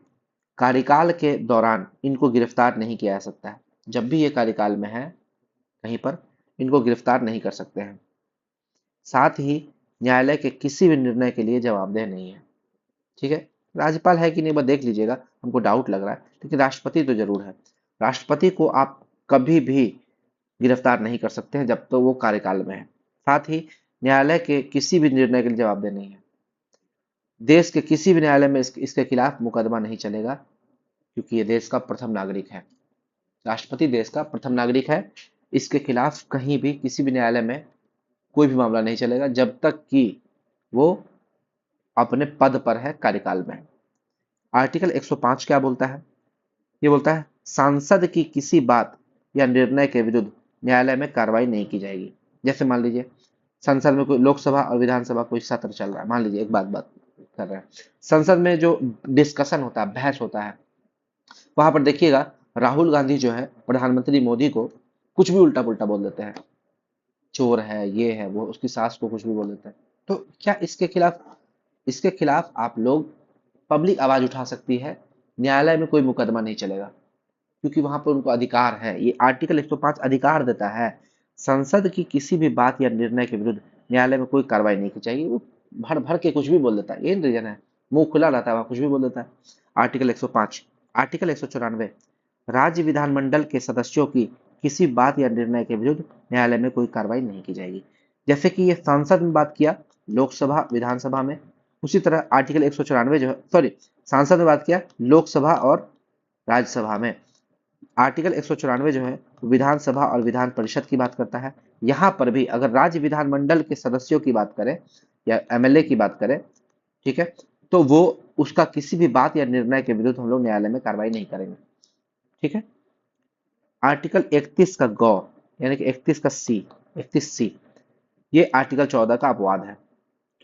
S1: कार्यकाल के दौरान इनको गिरफ्तार नहीं किया जा सकता है। जब भी ये कार्यकाल में है कहीं पर, इनको गिरफ्तार नहीं कर सकते हैं। साथ ही न्यायालय के किसी भी निर्णय के लिए जवाबदेह नहीं है। ठीक है, राज्यपाल है कि नहीं बस देख लीजिएगा, हमको डाउट लग रहा है, लेकिन राष्ट्रपति तो जरूर है। राष्ट्रपति को आप कभी भी गिरफ्तार नहीं कर सकते हैं जब तो वो कार्यकाल में है। साथ ही न्यायालय के किसी भी निर्णय के लिए जवाबदेह नहीं है। देश के किसी भी न्यायालय में इसके खिलाफ मुकदमा नहीं चलेगा, क्योंकि ये देश का प्रथम नागरिक है। राष्ट्रपति देश का प्रथम नागरिक है। इसके खिलाफ कहीं भी किसी भी न्यायालय में कोई भी मामला नहीं चलेगा जब तक कि वो अपने पद पर है, कार्यकाल में है। आर्टिकल 105 क्या बोलता है? ये बोलता है सांसद की किसी बात या निर्णय के विरुद्ध न्यायालय में कार्रवाई नहीं की जाएगी। जैसे मान लीजिए संसद में कोई, लोकसभा और विधानसभा कोई सत्र चल रहा है, मान लीजिए एक बात बात कर रहे हैं, संसद में जो डिस्कशन होता है, बहस होता है, वहां पर देखिएगा राहुल गांधी जो है प्रधानमंत्री मोदी को कुछ भी उल्टा पुल्टा बोल देते हैं, चोर है, ये है, वो, उसकी सास को कुछ भी बोल देते हैं। तो क्या इसके खिलाफ आप लोग, पब्लिक आवाज उठा सकती है, न्यायालय में कोई मुकदमा नहीं चलेगा, क्योंकि वहां पर उनको अधिकार है। ये आर्टिकल 105 अधिकार देता है। संसद की किसी भी बात या निर्णय के विरुद्ध न्यायालय में कोई कार्रवाई नहीं की चाहिए। वो भर भर के कुछ भी बोल देता है, यही रीजन है, मुंह खुला रहता है, वहां कुछ भी बोल देता है। आर्टिकल 105। आर्टिकल 194, राज्य विधानमंडल के सदस्यों की किसी बात या निर्णय के विरुद्ध न्यायालय में कोई कार्रवाई नहीं की जाएगी। जैसे कि ये सांसद में बात किया, लोकसभा विधानसभा में, उसी तरह आर्टिकल 194 जो है, सॉरी, सांसद में बात किया, लोकसभा और राज्यसभा में। आर्टिकल 194 जो है विधानसभा और विधान परिषद की बात करता है। यहाँ पर भी अगर राज्य विधानमंडल के सदस्यों की बात करें या एमएलए की बात करें, ठीक है, तो यहाँ पर भी तो वो उसका किसी भी बात या निर्णय के विरुद्ध हम लोग न्यायालय में कार्रवाई नहीं करेंगे। ठीक है। आर्टिकल 31 का गौ, यानी कि 31 का सी, 31 सी, ये आर्टिकल 14 का अपवाद है।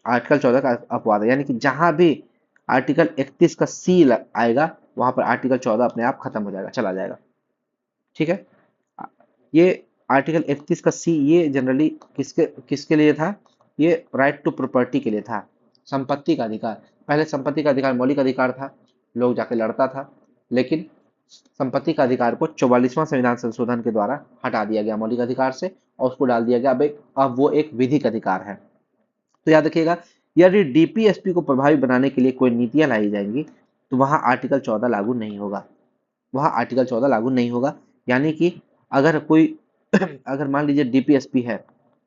S1: आर्टिकल 14 का अपवाद है, यानी कि जहां भी आर्टिकल 31 का सी आएगा वहां पर आर्टिकल 14 अपने आप खत्म हो जाएगा, चला जाएगा। ठीक है। ये आर्टिकल 31 का सी ये जनरली किसके किसके लिए था? ये राइट टू प्रॉपर्टी के लिए था, संपत्ति का अधिकार। पहले संपत्ति का अधिकार मौलिक अधिकार था, लोग जाके लड़ता था, लेकिन संपत्ति का अधिकार को 44वां संविधान संशोधन के द्वारा हटा दिया गया मौलिक अधिकार से, और उसको डाल दिया गया अब वो एक विधिक अधिकार है। तो याद रखिएगा, यदि डीपीएसपी को प्रभावी बनाने के लिए कोई नीतियां लाई जाएंगी तो वहां आर्टिकल 14 लागू नहीं होगा, वहां आर्टिकल 14 लागू नहीं होगा। यानी कि अगर कोई अगर मान लीजिए डीपीएसपी है,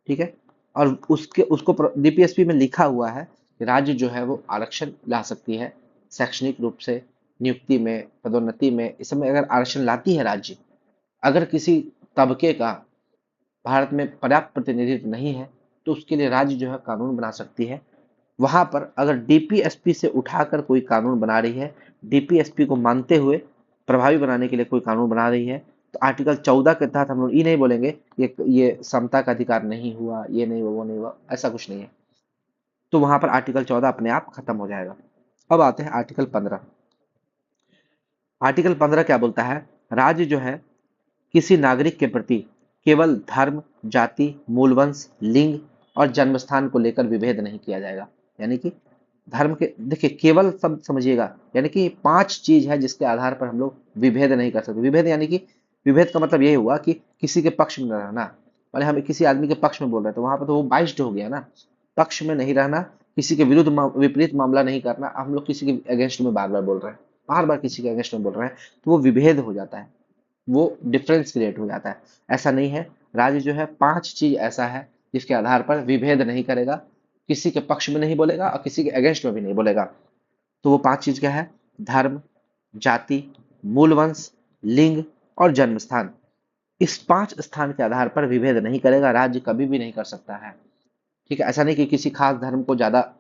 S1: ठीक है, और उसको डीपीएसपी में लिखा हुआ है कि राज्य जो है वो आरक्षण ला सकती है, शैक्षणिक रूप से, नियुक्ति में, पदोन्नति में, इस सब में अगर आरक्षण लाती है राज्य, अगर किसी तबके का भारत में पर्याप्त प्रतिनिधित्व नहीं है तो उसके लिए राज्य जो है कानून बना सकती है। वहां पर अगर डीपीएसपी से उठाकर कोई कानून बना रही है, डीपीएसपी को मानते हुए प्रभावी बनाने के लिए कोई कानून बना रही है, तो आर्टिकल 14 के तहत हम लोग ये नहीं बोलेंगे ये समता का अधिकार नहीं हुआ, ये नहीं हुआ, वो नहीं हुआ, ऐसा कुछ नहीं है। तो वहां पर आर्टिकल 14 अपने आप खत्म हो जाएगा। अब आते हैं आर्टिकल 15। आर्टिकल 15 क्या बोलता है? राज्य जो है किसी नागरिक के प्रति केवल धर्म, जाति, मूलवंश, लिंग और जन्मस्थान को लेकर विभेद नहीं किया जाएगा। यानी कि धर्म के, देखिए केवल शब्द समझिएगा, यानी कि 5 चीज है जिसके आधार पर हम लोग विभेद नहीं कर सकते। विभेद यानी कि विभेद का मतलब यही हुआ कि किसी के पक्ष में न रहना, माने हम किसी आदमी के पक्ष में बोल रहे हैं तो वहां पर तो वो बाइस्ड हो गया ना, पक्ष में नहीं रहना, किसी के विरुद्ध विपरीत मामला नहीं करना। हम लोग किसी के अगेंस्ट में बार बार बोल रहे हैं, बार बार किसी के अगेंस्ट में बोल रहे हैं, तो वो विभेद हो जाता है, वो डिफरेंस क्रिएट हो जाता है। ऐसा नहीं है, राज्य जो है 5 चीज ऐसा है जिसके आधार पर विभेद नहीं करेगा, किसी के पक्ष में नहीं बोलेगा और किसी के अगेंस्ट में भी नहीं बोलेगा। तो वो 5 चीज क्या है? धर्म, जाति, मूलवंश, लिंग और जन्म स्थान। इस 5 स्थान के आधार पर विभेद नहीं करेगा, राज्य कभी भी नहीं कर सकता है। ठीक है, ऐसा नहीं कि किसी खास धर्म को ज्यादा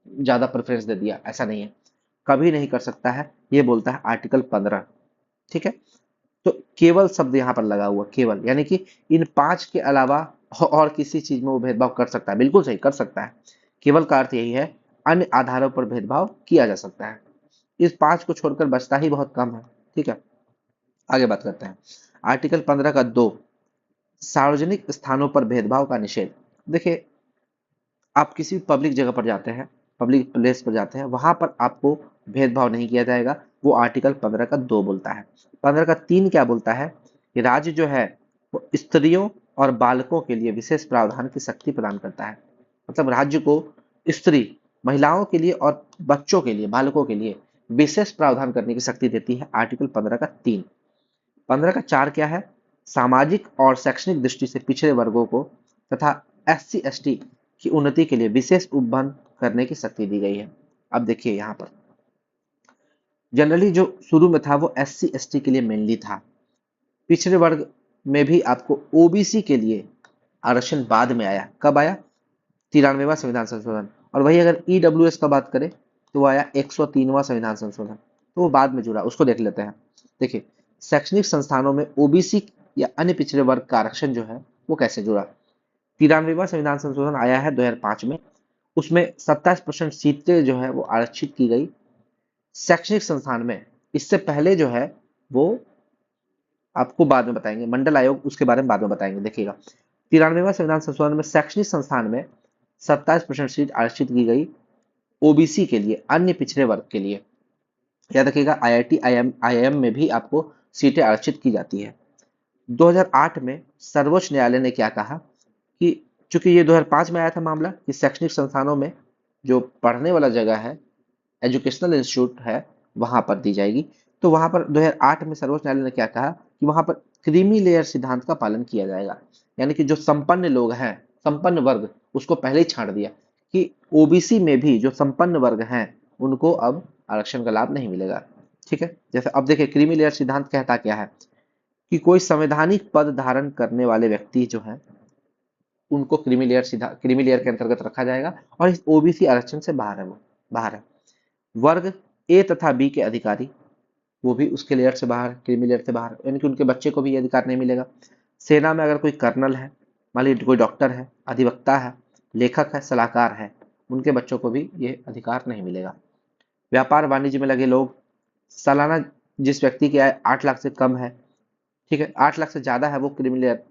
S1: ज्यादा प्रेफरेंस दे दिया, ऐसा नहीं है, कभी नहीं कर सकता है, ये बोलता है आर्टिकल 15। ठीक है। तो केवल शब्द यहाँ पर लगा हुआ, केवल, यानी कि इन 5 के अलावा और किसी चीज में वो भेदभाव कर सकता है, बिल्कुल सही कर सकता है। केवल का अर्थ यही है, अन्य आधारों पर भेदभाव किया जा सकता है। इस 5 को छोड़कर बचता ही बहुत कम है। ठीक है, आगे बात करते हैं। आर्टिकल 15 का 2, सार्वजनिक स्थानों पर भेदभाव का निषेध। देखिए, आप किसी भी पब्लिक जगह पर जाते हैं, पब्लिक प्लेस पर जाते हैं, वहां पर आपको भेदभाव नहीं किया जाएगा, वो आर्टिकल 15 का 2 बोलता है। 15 का 3 क्या बोलता है कि राज्य जो है वो स्त्रियों और बालकों के लिए विशेष प्रावधान की शक्ति प्रदान करता है। मतलब राज्य को स्त्री, महिलाओं के लिए और बच्चों के लिए, बालकों के लिए विशेष प्रावधान करने की शक्ति देती है आर्टिकल 15 का 3। 15 का 4 क्या है? सामाजिक और शैक्षणिक दृष्टि से पिछड़े वर्गों को तथा एससी एसटी की उन्नति के लिए विशेष उपबंध करने की शक्ति दी गई है। अब देखिए यहाँ पर जनरली जो शुरू में था वो एससी एसटी के लिए मेनली था, पिछड़े वर्ग में भी आपको ओबीसी के लिए आरक्षण बाद में आया। कब आया? 93वां संविधान संशोधन। और वही अगर ईडब्ल्यूएस का बात करें तो वो आया 103वां संविधान संशोधन, तो वो बाद में जुड़ा, उसको देख लेते हैं। देखिए, शैक्षणिक संस्थानों में ओबीसी या अन्य पिछड़े वर्ग का आरक्षण जो है वो कैसे जुड़ा? 93वां संविधान संशोधन आया है 2005 में, उसमें 27% सीटें जो है वो आरक्षित की गई शैक्षणिक संस्थान में। इससे पहले जो है वो आपको बाद में बताएंगे, मंडल आयोग, उसके बारे में बाद में बताएंगे, देखिएगा। 93वां संविधान संशोधन में शैक्षणिक संस्थान में 27% सीट आरक्षित की गई ओबीसी के लिए, अन्य पिछड़े वर्ग के लिए। याद रखिएगा, आईआईटी आईआईएम में भी आपको सीटें आरक्षित की जाती है। 2008 में सर्वोच्च न्यायालय ने क्या कहा कि चूंकि ये 2005 में आया था मामला कि शैक्षणिक संस्थानों में जो पढ़ने वाला जगह है, एजुकेशनल इंस्टीट्यूट है, वहां पर दी जाएगी। तो वहां पर 2008 में सर्वोच्च न्यायालय ने क्या कहा कि वहां पर क्रीमी लेयर सिद्धांत का पालन किया जाएगा। यानी कि जो संपन्न लोग हैं, संपन्न वर्ग, उसको पहले ही छांट दिया कि ओबीसी में भी जो संपन्न वर्ग हैं उनको अब आरक्षण का लाभ नहीं मिलेगा। ठीक है, जैसे अब देखिए क्रीमी लेयर सिद्धांत कहता क्या है कि कोई संवैधानिक पद धारण करने वाले व्यक्ति जो है उनको क्रीमी लेयर के अंतर्गत रखा जाएगा और इस ओबीसी आरक्षण से बाहर है, वो बाहर है। वर्ग ए तथा बी के अधिकारी, वो भी उसके लेयर से बाहर, क्रीमी लेयर से बाहर, यानी कि उनके बच्चे को भी ये अधिकार नहीं मिलेगा। सेना में अगर कोई कर्नल है, मान लीजिए कोई डॉक्टर है, अधिवक्ता है, लेखक है, सलाहकार है, उनके बच्चों को भी ये अधिकार नहीं मिलेगा। व्यापार वाणिज्य में लगे लोग, सालाना जिस व्यक्ति की आय 8 लाख से कम है, ठीक है, 8 लाख से ज्यादा है, वो क्रीमी लेयर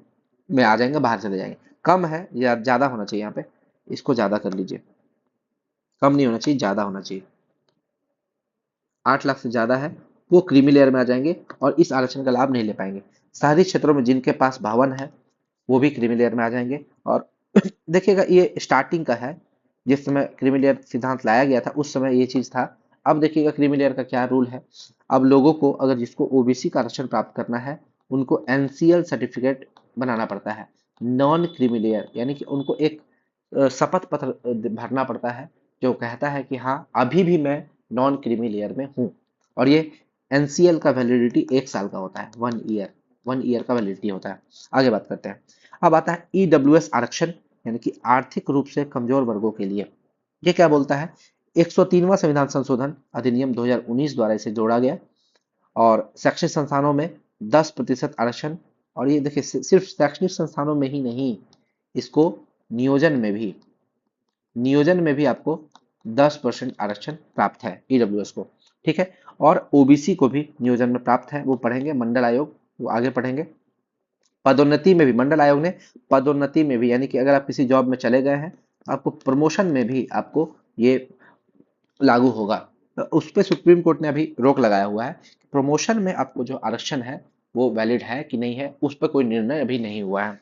S1: में आ जाएंगे, बाहर चले जाएंगे। कम है या ज्यादा होना चाहिए, यहाँ पे इसको ज्यादा कर लीजिए, कम नहीं होना चाहिए, ज्यादा होना चाहिए। 8 लाख से ज्यादा है वो क्रीमी लेयर में आ जाएंगे और इस आरक्षण का लाभ नहीं ले पाएंगे। शहरी क्षेत्रों में जिनके पास भवन है वो भी क्रीमी लेयर में आ जाएंगे। और देखिएगा ये स्टार्टिंग का है, जिस समय क्रीमी लेयर सिद्धांत लाया गया था उस समय ये चीज था। अब देखिएगा क्रीमी लेयर का क्या रूल है। अब लोगों को, अगर जिसको ओबीसी का आरक्षण प्राप्त करना है, उनको एनसीएल सर्टिफिकेट बनाना पड़ता है, नॉन क्रीमी लेयर, यानी कि उनको एक शपथ पत्र भरना पड़ता है जो कहता है कि हाँ अभी भी मैं नॉन क्रीमी लेयर में हूँ। और ये एनसीएल का वैलिडिटी 1 साल का होता है, 1 ईयर, 1 ईयर का वैलिडिटी होता है। आगे बात करते हैं। अब आता है ईडब्ल्यूएस आरक्षण, यानी कि आर्थिक रूप से कमजोर वर्गों के लिए। ये क्या बोलता है? 103वां संविधान संशोधन अधिनियम 2019 द्वारा इसे जोड़ा गया और शैक्षणिक संस्थानों में 10% आरक्षण। और ये देखिए सिर्फ शैक्षणिक संस्थानों में ही नहीं, इसको नियोजन में भी आपको 10% आरक्षण प्राप्त है ईडब्ल्यूएस को, ठीक है। और ओबीसी को भी नियोजन में प्राप्त है, वो पढ़ेंगे मंडल आयोग, वो आगे पढ़ेंगे। पदोन्नति में भी मंडल आयोग ने पदोन्नति में भी, यानी कि अगर आप किसी जॉब में चले गए हैं तो आपको प्रमोशन में भी आपको ये लागू होगा। तो उस पर सुप्रीम कोर्ट ने अभी रोक लगाया हुआ है, प्रमोशन में आपको जो आरक्षण है वो वैलिड है कि नहीं है, उस पर कोई निर्णय अभी नहीं हुआ है।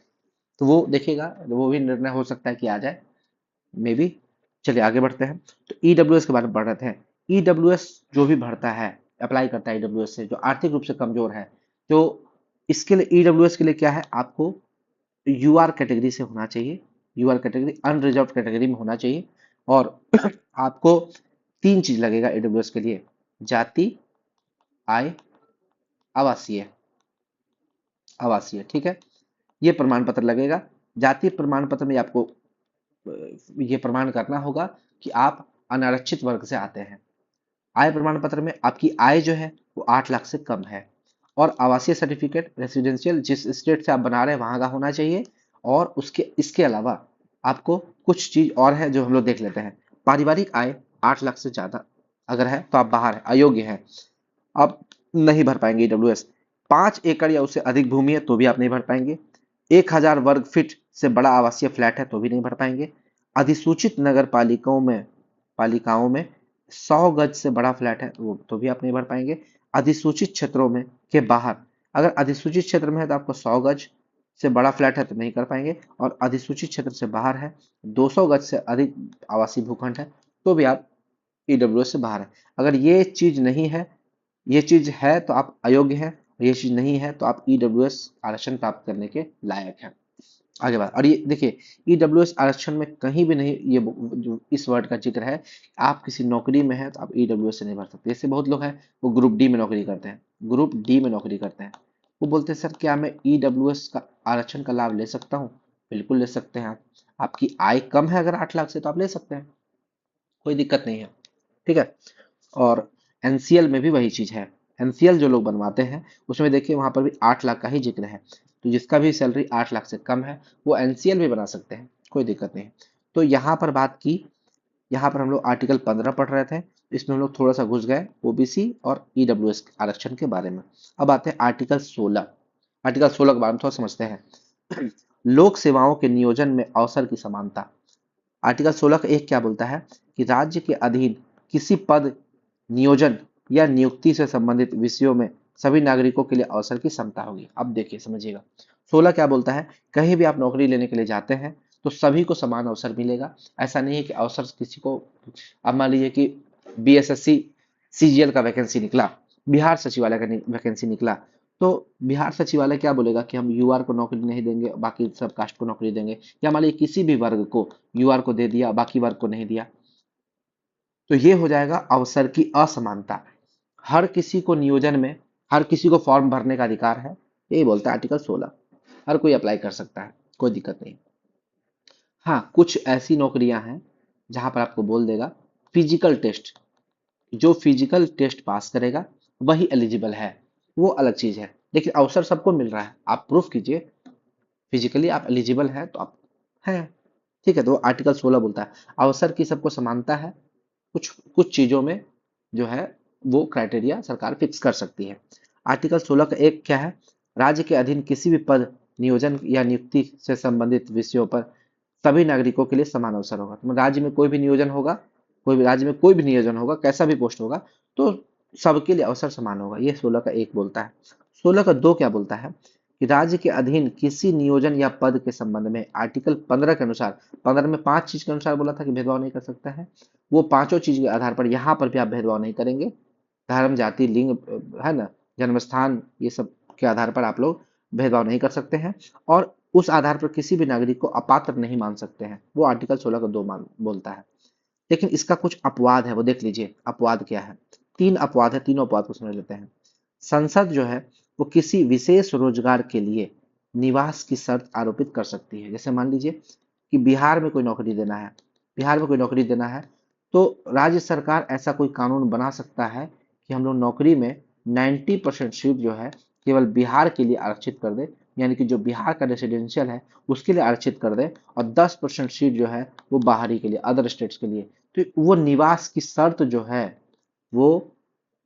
S1: तो वो देखिएगा, वो भी निर्णय हो सकता है कि आ जाए, मे बी। चलिए आगे बढ़ते हैं। तो ईडब्ल्यूएस के बारे में पढ़ रहे थे। ईडब्ल्यूएस जो भी भरता है, अप्लाई करता है ईडब्ल्यूएस से, जो आर्थिक रूप से कमजोर है, तो इसके लिए ईडब्ल्यूएस के लिए क्या है, आपको यूआर कैटेगरी से होना चाहिए, यूआर कैटेगरी अनरिजर्व कैटेगरी में होना चाहिए। और आपको 3 चीज लगेगा ईडब्ल्यूएस के लिए: जाति, आय, आवासीय, आवासीय, ठीक है। ये प्रमाण पत्र लगेगा। जाति प्रमाण पत्र में आपको ये प्रमाण करना होगा कि आप अनारक्षित वर्ग से आते हैं। आय प्रमाण पत्र में आपकी आय जो है वो 8 लाख से कम है। और आवासीय सर्टिफिकेट रेसिडेंशियल जिस स्टेट से आप बना रहे हैं वहां का होना चाहिए। और उसके इसके अलावा आपको कुछ चीज और है जो हम लोग देख लेते हैं। पारिवारिक आय 8 लाख से ज्यादा अगर है तो आप बाहर है, अयोग्य है, आप नहीं भर पाएंगे ईडब्ल्यूएस। 5 एकड़ या उससे अधिक भूमि है तो भी आप नहीं भर पाएंगे। 1000 वर्ग फीट से बड़ा आवासीय फ्लैट है तो भी नहीं भर पाएंगे। अधिसूचित नगर पालिकाओं में 100 गज से बड़ा फ्लैट है वो तो भी आप नहीं भर पाएंगे। अधिसूचित क्षेत्रों में के बाहर, अगर अधिसूचित क्षेत्र में है तो आपको 100 गज से बड़ा फ्लैट है तो नहीं कर पाएंगे। और अधिसूचित क्षेत्र से बाहर है, 200 गज से अधिक आवासीय भूखंड है तो भी आप ईडब्ल्यूएस से बाहर है। अगर ये चीज नहीं है, ये चीज है तो आप अयोग्य हैं, और ये चीज नहीं है तो आप ईडब्ल्यूएस आरक्षण प्राप्त करने के लायक हैं। आगे बात, और ये देखिए ईडब्ल्यूएस आरक्षण में कहीं भी नहीं ये जो इस वर्ड का जिक्र है, आप किसी नौकरी में हैं तो आप ईडब्ल्यूएस से नहीं भर सकते। जैसे बहुत लोग हैं वो ग्रुप डी में नौकरी करते हैं, ग्रुप डी में नौकरी करते हैं, वो बोलते हैं सर क्या मैं ईडब्ल्यूएस का आरक्षण का लाभ ले सकता हूँ? बिल्कुल ले सकते हैं आप। आपकी आय कम है अगर 8 लाख से तो आप ले सकते हैं, कोई दिक्कत नहीं है, ठीक है। और एनसीएल में भी वही चीज है। एनसीएल जो लोग बनवाते हैं उसमें देखिए वहां पर भी 8 लाख का ही जिक्र है। तो जिसका भी सैलरी 8 लाख से कम है वो एनसीएल भी बना सकते हैं, कोई दिक्कत नहीं है। तो यहाँ पर बात की, यहाँ पर हम लोग आर्टिकल 15 पढ़ रहे थे, इसमें हम लोग थोड़ा सा घुस गए ओबीसी और ईडब्ल्यूएस आरक्षण के बारे में। अब आते हैं आर्टिकल 16। आर्टिकल 16 के बारे में थोड़ा समझते हैं। लोक सेवाओं के नियोजन में अवसर की समानता। आर्टिकल 16 का एक क्या बोलता है कि राज्य के अधीन किसी पद, नियोजन या नियुक्ति से संबंधित विषयों में सभी नागरिकों के लिए अवसर की समता होगी। अब देखिए समझिएगा, 16 क्या बोलता है, कहीं भी आप नौकरी लेने के लिए जाते हैं तो सभी को समान अवसर मिलेगा। ऐसा नहीं है कि अवसर किसी को, अब मान लीजिए कि बीएसएससी सीजीएल का वैकेंसी निकला, बिहार सचिवालय का वैकेंसी निकला, तो बिहार सचिवालय क्या बोलेगा कि हम यूआर को नौकरी नहीं देंगे, बाकी सब कास्ट को नौकरी देंगे। या मान लीजिए किसी भी वर्ग को यूआर को दे दिया, बाकी वर्ग को नहीं दिया, तो ये हो जाएगा अवसर की असमानता। हर किसी को नियोजन में, हर किसी को फॉर्म भरने का अधिकार है, यही बोलता है आर्टिकल 16। हर कोई अप्लाई कर सकता है, कोई दिक्कत नहीं। हाँ कुछ ऐसी नौकरियां हैं जहां पर आपको बोल देगा फिजिकल टेस्ट, जो फिजिकल टेस्ट पास करेगा वही एलिजिबल है, वो अलग चीज है। लेकिन अवसर सबको मिल रहा है, आप प्रूफ कीजिए फिजिकली आप एलिजिबल हैं तो आप हैं। ठीक है, तो आर्टिकल 16 बोलता है अवसर की सबको समानता है, कुछ कुछ चीजों में जो है वो क्राइटेरिया सरकार फिक्स कर सकती है। आर्टिकल 16 का एक क्या है, राज्य के अधीन किसी भी पद, नियोजन या नियुक्ति से संबंधित विषयों पर सभी नागरिकों के लिए समान अवसर होगा। तो राज्य में कोई भी नियोजन होगा, कोई भी राज्य में कोई भी नियोजन होगा, कैसा भी पोस्ट होगा, तो सबके लिए अवसर समान होगा। ये 16 का एक बोलता है। 16 का दो क्या बोलता है कि राज्य के अधीन किसी नियोजन या पद के संबंध में आर्टिकल 15 के अनुसार, 15 में 5 चीज के अनुसार बोला था कि भेदभाव नहीं कर सकता है, वो पांचों चीज के आधार पर यहाँ पर भी आप भेदभाव नहीं करेंगे। धर्म, जाति, लिंग, है ना, जन्म स्थान, ये सब के आधार पर आप लोग भेदभाव नहीं कर सकते हैं, और उस आधार पर किसी भी नागरिक को अपात्र नहीं मान सकते हैं। वो आर्टिकल 16 का दो मान बोलता है। लेकिन इसका कुछ अपवाद है, वो देख लीजिए अपवाद क्या है। तीन अपवाद है, तीनों अपवाद को समझ लेते हैं। संसद जो है वो किसी विशेष रोजगार के लिए निवास की शर्त आरोपित कर सकती है। जैसे मान लीजिए कि बिहार में कोई नौकरी देना है, बिहार में कोई नौकरी देना है, तो राज्य सरकार ऐसा कोई कानून बना सकता है कि हम लोग नौकरी में 90% सीट जो है केवल बिहार के लिए आरक्षित कर दे, यानी कि जो बिहार का रेसिडेंशियल है उसके लिए आरक्षित कर दे, और 10% सीट जो है वो बाहरी के लिए, अदर स्टेट्स के लिए। तो वो निवास की शर्त जो है वो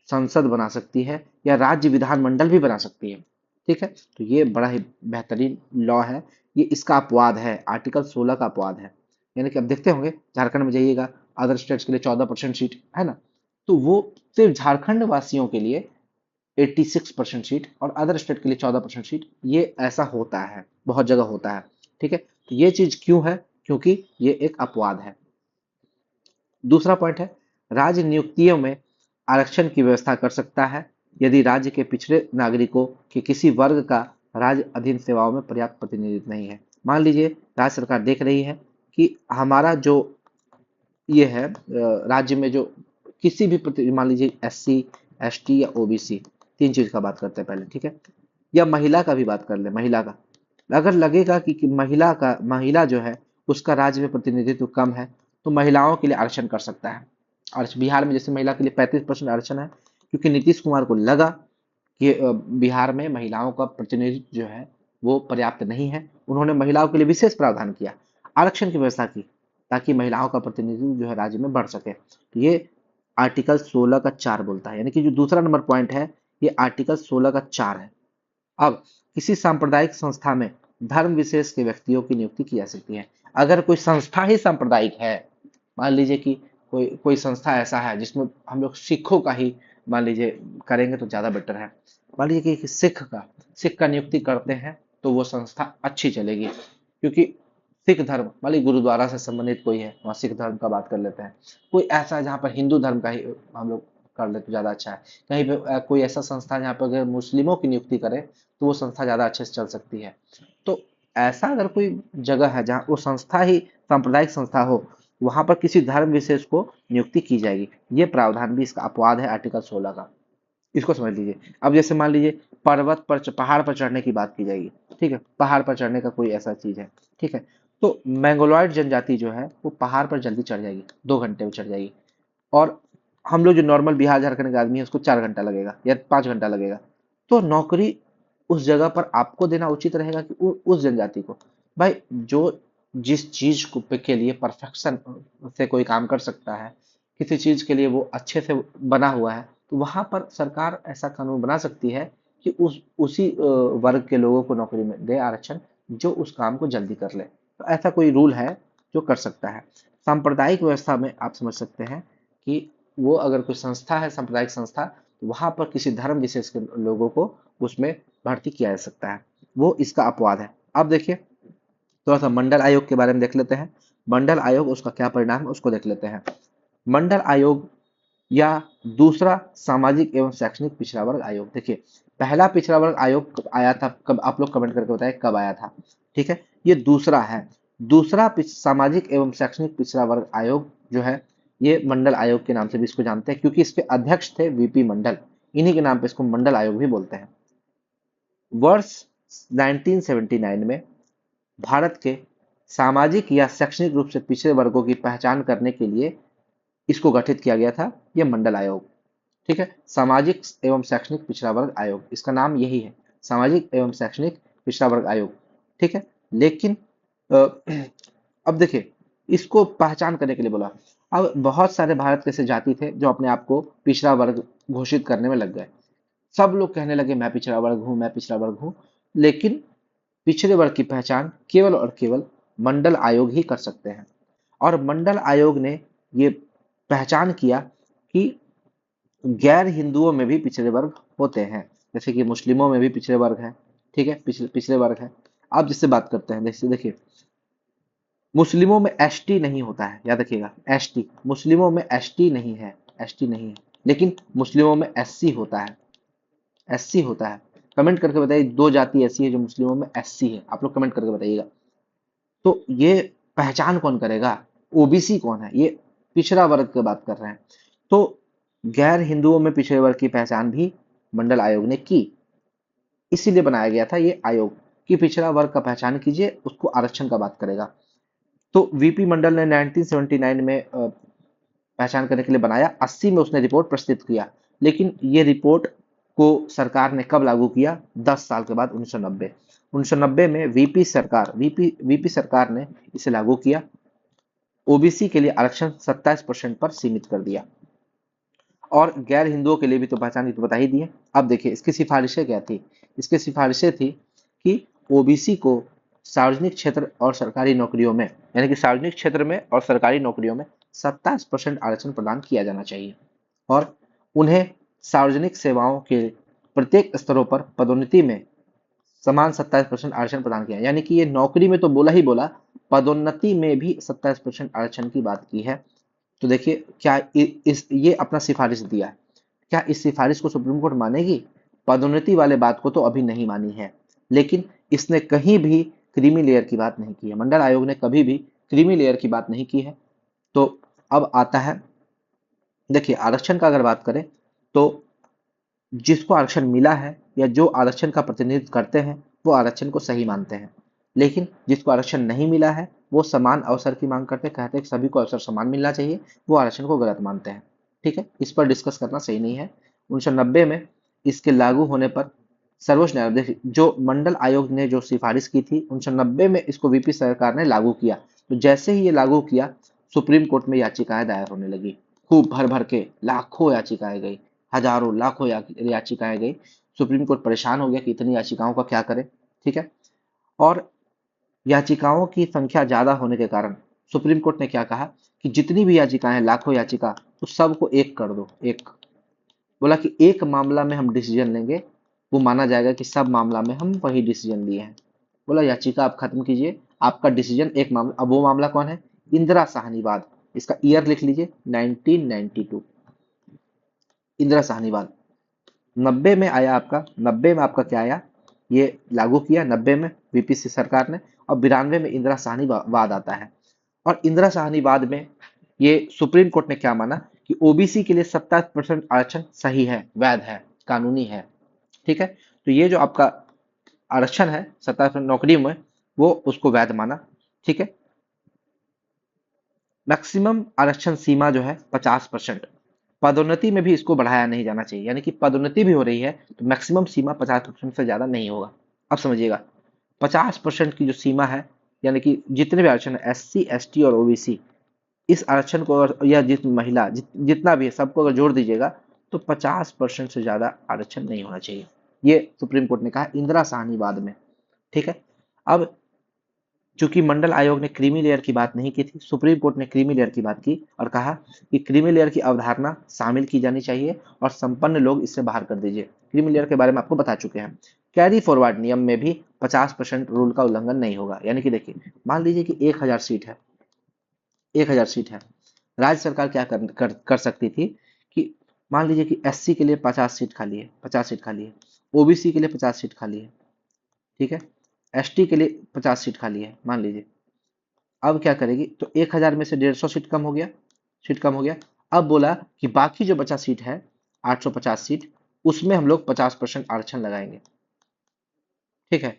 S1: संसद बना सकती है, या राज्य विधानमंडल भी बना सकती है। ठीक है, तो ये बड़ा ही बेहतरीन लॉ है। ये इसका अपवाद है, आर्टिकल 16 का अपवाद है। यानी कि अब देखते होंगे झारखंड में जाइएगा, अदर स्टेट्स के लिए 14% सीट है ना, तो वो सिर्फ झारखंड वासियों के लिए 86% सीट और अदर स्टेट के लिए 14% सीट, ये ऐसा होता है, बहुत जगह होता है। ठीक है, तो ये चीज क्यों है, क्योंकि ये एक अपवाद है। दूसरा पॉइंट है, राज्य नियुक्तियों में आरक्षण की व्यवस्था कर सकता है यदि राज्य के पिछड़े नागरिकों के किसी वर्ग का राज्य अधीन सेवाओं में पर्याप्त प्रतिनिधित्व नहीं है। मान लीजिए राज्य सरकार देख रही है कि हमारा जो ये है राज्य में जो किसी भी मान लीजिए SC ST या OBC, तीन चीज का बात करते हैं पहले, ठीक है, या महिला का भी बात कर ले, महिला का अगर लगेगा कि महिला जो है उसका राज्य में प्रतिनिधित्व कम है, तो महिलाओं के लिए आरक्षण कर सकता है। और बिहार में जैसे महिला के लिए 35% आरक्षण है, क्योंकि नीतीश कुमार को लगा कि बिहार में महिलाओं का प्रतिनिधित्व जो है वो पर्याप्त नहीं है, उन्होंने महिलाओं के लिए विशेष प्रावधान किया, आरक्षण की व्यवस्था की, ताकि महिलाओं का प्रतिनिधित्व जो है राज्य में बढ़ सके। तो ये आर्टिकल 16 का 4 बोलता है, यानी कि जो दूसरा नंबर पॉइंट है ये आर्टिकल 16 का 4 है। अब किसी सांप्रदायिक संस्था में धर्म विशेष के व्यक्तियों की नियुक्ति की जा सकती है। अगर कोई संस्था ही सांप्रदायिक है, मान लीजिए कि कोई कोई संस्था ऐसा है जिसमें हम लोग सिखों का ही मान लीजिए करेंगे तो ज्यादा बेटर है। मान लीजिए कि सिख का नियुक्ति करते हैं तो वो संस्था अच्छी चलेगी, क्योंकि सिख धर्म मान लीजिए गुरुद्वारा से संबंधित कोई है, वहाँ सिख धर्म का बात कर लेते हैं। कोई ऐसा है जहाँ पर हिंदू धर्म का ही हम लोग कर ले तो ज्यादा अच्छा है। कहीं पे कोई ऐसा संस्था जहाँ पर अगर मुस्लिमों की नियुक्ति करे तो वो संस्था ज्यादा अच्छे से चल सकती है। तो ऐसा अगर कोई जगह है जहाँ वो संस्था ही सांप्रदायिक संस्था हो, वहां पर किसी धर्म विशेष को नियुक्ति की जाएगी। ये प्रावधान भी इसका अपवाद है आर्टिकल 16 का, इसको समझ लीजिए। अब जैसे मान लीजिए पहाड़ पर चढ़ने की बात की जाएगी, ठीक है, पहाड़ पर चढ़ने का कोई ऐसा चीज है, ठीक है, तो मैंगोलॉयड जनजाति जो है वो पहाड़ पर जल्दी चढ़ जाएगी, 2 घंटे में चढ़ जाएगी, और हम लोग जो नॉर्मल बिहार झारखंड के आदमी है उसको 4 घंटा लगेगा या 5 घंटा लगेगा। तो नौकरी उस जगह पर आपको देना उचित रहेगा कि उस जनजाति को। भाई जो जिस चीज को के लिए परफेक्शन से कोई काम कर सकता है, किसी चीज के लिए वो अच्छे से बना हुआ है, तो वहां पर सरकार ऐसा कानून बना सकती है कि उसी वर्ग के लोगों को नौकरी में दे आरक्षण, जो उस काम को जल्दी कर ले। तो ऐसा कोई रूल है जो कर सकता है। सांप्रदायिक व्यवस्था में आप समझ सकते हैं कि वो अगर कोई संस्था है सांप्रदायिक संस्था, तो वहां पर किसी धर्म विशेष के लोगों को उसमें भर्ती किया जा सकता है, वो इसका अपवाद है। अब देखिए थोड़ा सा मंडल आयोग के बारे में देख लेते हैं। मंडल आयोग उसका क्या परिणाम है उसको देख लेते हैं। मंडल आयोग या दूसरा सामाजिक एवं शैक्षणिक पिछड़ा वर्ग आयोग, देखिए पहला पिछड़ा वर्ग आयोग कब आया था, कब आप लोग कमेंट करके बताएं कब आया था। ठीक है, ये दूसरा है। दूसरा सामाजिक एवं शैक्षणिक पिछड़ा वर्ग आयोग जो है, ये मंडल आयोग के नाम से भी इसको जानते हैं, क्योंकि इसके अध्यक्ष थे VP मंडल, इन्हीं के नाम पे इसको मंडल आयोग भी बोलते हैं। वर्ष 1979 में भारत के सामाजिक या शैक्षणिक रूप से पिछड़े वर्गों की पहचान करने के लिए इसको गठित किया गया था, ये मंडल आयोग। ठीक है, सामाजिक एवं शैक्षणिक पिछड़ा वर्ग आयोग, इसका नाम यही है, सामाजिक एवं शैक्षणिक पिछड़ा वर्ग आयोग। ठीक है, लेकिन अ, अब देखिए, इसको पहचान करने के लिए बोला। अब बहुत सारे भारत के ऐसे जाति थे जो अपने आप को पिछड़ा वर्ग घोषित करने में लग गए। सब लोग कहने लगे मैं पिछड़ा वर्ग हूँ, मैं पिछड़ा वर्ग हूँ। लेकिन पिछड़े वर्ग की पहचान केवल और केवल मंडल आयोग ही कर सकते हैं। और मंडल आयोग ने ये पहचान किया कि गैर हिंदुओं में भी पिछड़े वर्ग होते हैं, जैसे कि मुस्लिमों में भी पिछड़े वर्ग है। ठीक है, पिछले पिछड़े वर्ग है। आप जिससे बात करते हैं, जैसे देखिए, मुस्लिमों में एसटी नहीं होता है, याद रखिएगा, एसटी, मुस्लिमों में एसटी नहीं है, एसटी नहीं है, लेकिन मुस्लिमों में एससी होता है, एससी होता है। कमेंट करके बताइए, दो जाति ऐसी है जो मुस्लिमों में एससी है, आप लोग कमेंट करके बताइएगा। तो ये पहचान कौन करेगा, ओबीसी कौन है, ये पिछड़ा वर्ग की बात कर रहे हैं। तो गैर हिंदुओं में पिछड़े वर्ग की पहचान भी मंडल आयोग ने की। इसीलिए बनाया गया था ये आयोग कि पिछड़ा वर्ग का पहचान कीजिए, उसको आरक्षण का बात करेगा। तो वीपी मंडल ने 1979 में पहचान करने के लिए बनाया, 80 में उसने रिपोर्ट प्रस्तुत किया। लेकिन ये रिपोर्ट को सरकार ने कब लागू किया, 10 साल के बाद, 1990। 1990 में वीपी सरकार ने इसे लागू किया। ओबीसी के लिए आरक्षण 27% पर सीमित कर दिया, और गैर हिंदुओं के लिए भी तो पहचान की तो बता ही दिए। अब देखिए इसकी सिफारिशें क्या थी। इसकी सिफारिशें थी कि ओबीसी को सार्वजनिक क्षेत्र और सरकारी नौकरियों में, यानी कि सार्वजनिक क्षेत्र में और सरकारी नौकरियों में 27% आरक्षण प्रदान किया जाना चाहिए, और उन्हें सार्वजनिक सेवाओं के प्रत्येक स्तरों पर पदोन्नति में समान 27% आरक्षण प्रदान किया। यानी कि ये नौकरी में तो बोला ही बोला, पदोन्नति में भी 27% आरक्षण की बात की है। तो देखिए, क्या इस ये अपना सिफारिश दिया है, क्या इस सिफारिश को सुप्रीम कोर्ट मानेगी? पदोन्नति वाले बात को तो अभी नहीं मानी है, लेकिन इसने कहीं भी क्रीमी लेयर की बात नहीं की है। मंडल आयोग ने कभी भी क्रीमी लेयर की बात नहीं की है। तो अब आता है, देखिए आरक्षण का अगर बात करें, तो जिसको आरक्षण मिला है या जो आरक्षण का प्रतिनिधित्व करते हैं वो आरक्षण को सही मानते हैं। लेकिन जिसको आरक्षण नहीं मिला है वो समान अवसर की मांग करते हैं, कहते हैं कि सभी को अवसर समान मिलना चाहिए, वो आरक्षण को गलत मानते हैं। ठीक है, इस पर डिस्कस करना सही नहीं है। 1990 में इसके लागू होने पर सर्वोच्च न्यायालय, जो मंडल आयोग ने जो सिफारिश की थी, 1990 में इसको वीपी सरकार ने लागू किया। तो जैसे ही ये लागू किया, सुप्रीम कोर्ट में याचिकाएं दायर होने लगी, खूब भर भर के लाखों याचिकाएं गई, हजारों लाखों याचिकाएं गई। सुप्रीम कोर्ट परेशान हो गया कि इतनी याचिकाओं का क्या करे। ठीक है, और याचिकाओं की संख्या ज्यादा होने के कारण सुप्रीम कोर्ट ने क्या कहा कि जितनी भी याचिकाएं हैं, लाखों याचिका, उस सबको एक कर दो, एक। बोला कि एक मामला में हम डिसीजन लेंगे, वो माना जाएगा कि सब मामला में हम वही डिसीजन लिए हैं। बोला याचिका आप खत्म कीजिए, आपका डिसीजन एक मामला। अब वो मामला कौन है, इंदिरा साहनीवाद। इसका ईयर लिख लीजिए, 1992, इंदिरा साहनीवाद। 90 में आया आपका, 90 में आपका क्या आया, ये लागू किया 90 में वीपीसी सरकार ने, और 92 में इंदिरा साहनी वाद आता है। और इंदिरा साहनी वाद में ये सुप्रीम कोर्ट ने क्या माना कि ओबीसी के लिए 27% आरक्षण सही है, वैध है, कानूनी है। ठीक है, तो ये जो आपका आरक्षण है 27% नौकरी में, वो उसको वैध माना। ठीक है, मैक्सिमम आरक्षण सीमा जो है 50%, पदोन्नति में भी इसको बढ़ाया नहीं जाना चाहिए, यानी कि पदोन्नति भी हो रही है तो मैक्सिमम सीमा 50% से ज्यादा नहीं होगा। अब समझिएगा, 50% की जो सीमा है, यानी कि जितने भी आरक्षण है, एससी एसटी और ओबीसी, इस आरक्षण को अगर, या जिस महिला जितना भी है, सबको अगर जोड़ दीजिएगा तो 50% से ज्यादा आरक्षण नहीं होना चाहिए। ये सुप्रीम कोर्ट ने कहा इंदिरा साहनी वाद में। ठीक है, अब चूंकि मंडल आयोग ने क्रीमी लेयर की बात नहीं की थी, सुप्रीम कोर्ट ने क्रीमी लेयर की बात की और कहा कि क्रीमी लेयर की अवधारणा शामिल की जानी चाहिए और संपन्न लोग इससे बाहर कर दीजिए। क्रीमी लेयर के बारे में आपको बता चुके हैं। कैरी फॉरवर्ड नियम में भी 50% रूल का उल्लंघन नहीं होगा। यानी कि देखिए, मान लीजिए कि 1000 सीट है, 1000 सीट है, राज्य सरकार क्या कर सकती थी कि मान लीजिए कि एससी के लिए 50 सीट खाली है, 50 सीट खाली है, ओबीसी के लिए 50 सीट खाली है, ठीक है, एसटी के लिए 50 सीट खाली है, मान लीजिए। अब क्या करेगी, तो 1000 में से 150 सीट कम हो गया, सीट कम हो गया। अब बोला कि बाकी जो बचा सीट है, 850 सीट, उसमें हम लोग 50% आरक्षण लगाएंगे। ठीक है,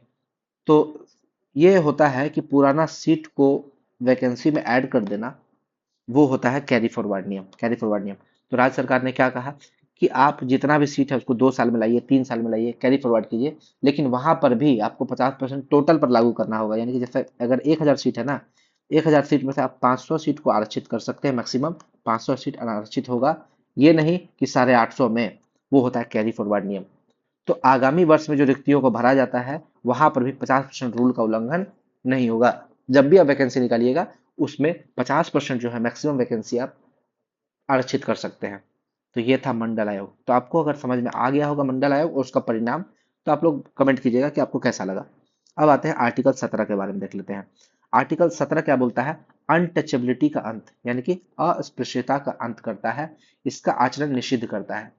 S1: तो ये होता है कि पुराना सीट को वैकेंसी में ऐड कर देना, वो होता है कैरी फॉरवर्ड नियम। कैरी फॉरवर्ड नियम, तो राज्य सरकार ने क्या कहा कि आप जितना भी सीट है उसको 2 साल में लाइए, 3 साल में लाइए, कैरी फॉरवर्ड कीजिए, लेकिन वहां पर भी आपको 50% टोटल पर लागू करना होगा। यानी कि जैसे अगर 1000 सीट है ना, 1000 सीट में से आप 500 सीट को आरक्षित कर सकते हैं, मैक्सिमम 500 सीट अनारक्षित होगा। ये नहीं कि 850 में। वो होता है कैरी फॉरवर्ड नियम। तो आगामी वर्ष में जो रिक्तियों को भरा जाता है वहां पर भी 50% रूल का उल्लंघन नहीं होगा। जब भी आप वैकेंसी निकालिएगा उसमें 50% जो है मैक्सिमम वैकेंसी आप आरक्षित कर सकते हैं। तो ये था मंडल आयोग। तो आपको अगर समझ में आ गया होगा मंडल आयोग और उसका परिणाम, तो आप लोग कमेंट कीजिएगा कि आपको कैसा लगा। अब आते हैं आर्टिकल 17 के बारे में देख लेते हैं। आर्टिकल 17 क्या बोलता है? अनटचेबिलिटी का अंत, यानी कि अस्पृश्यता का अंत करता है। इसका आचरण निषिद्ध करता है।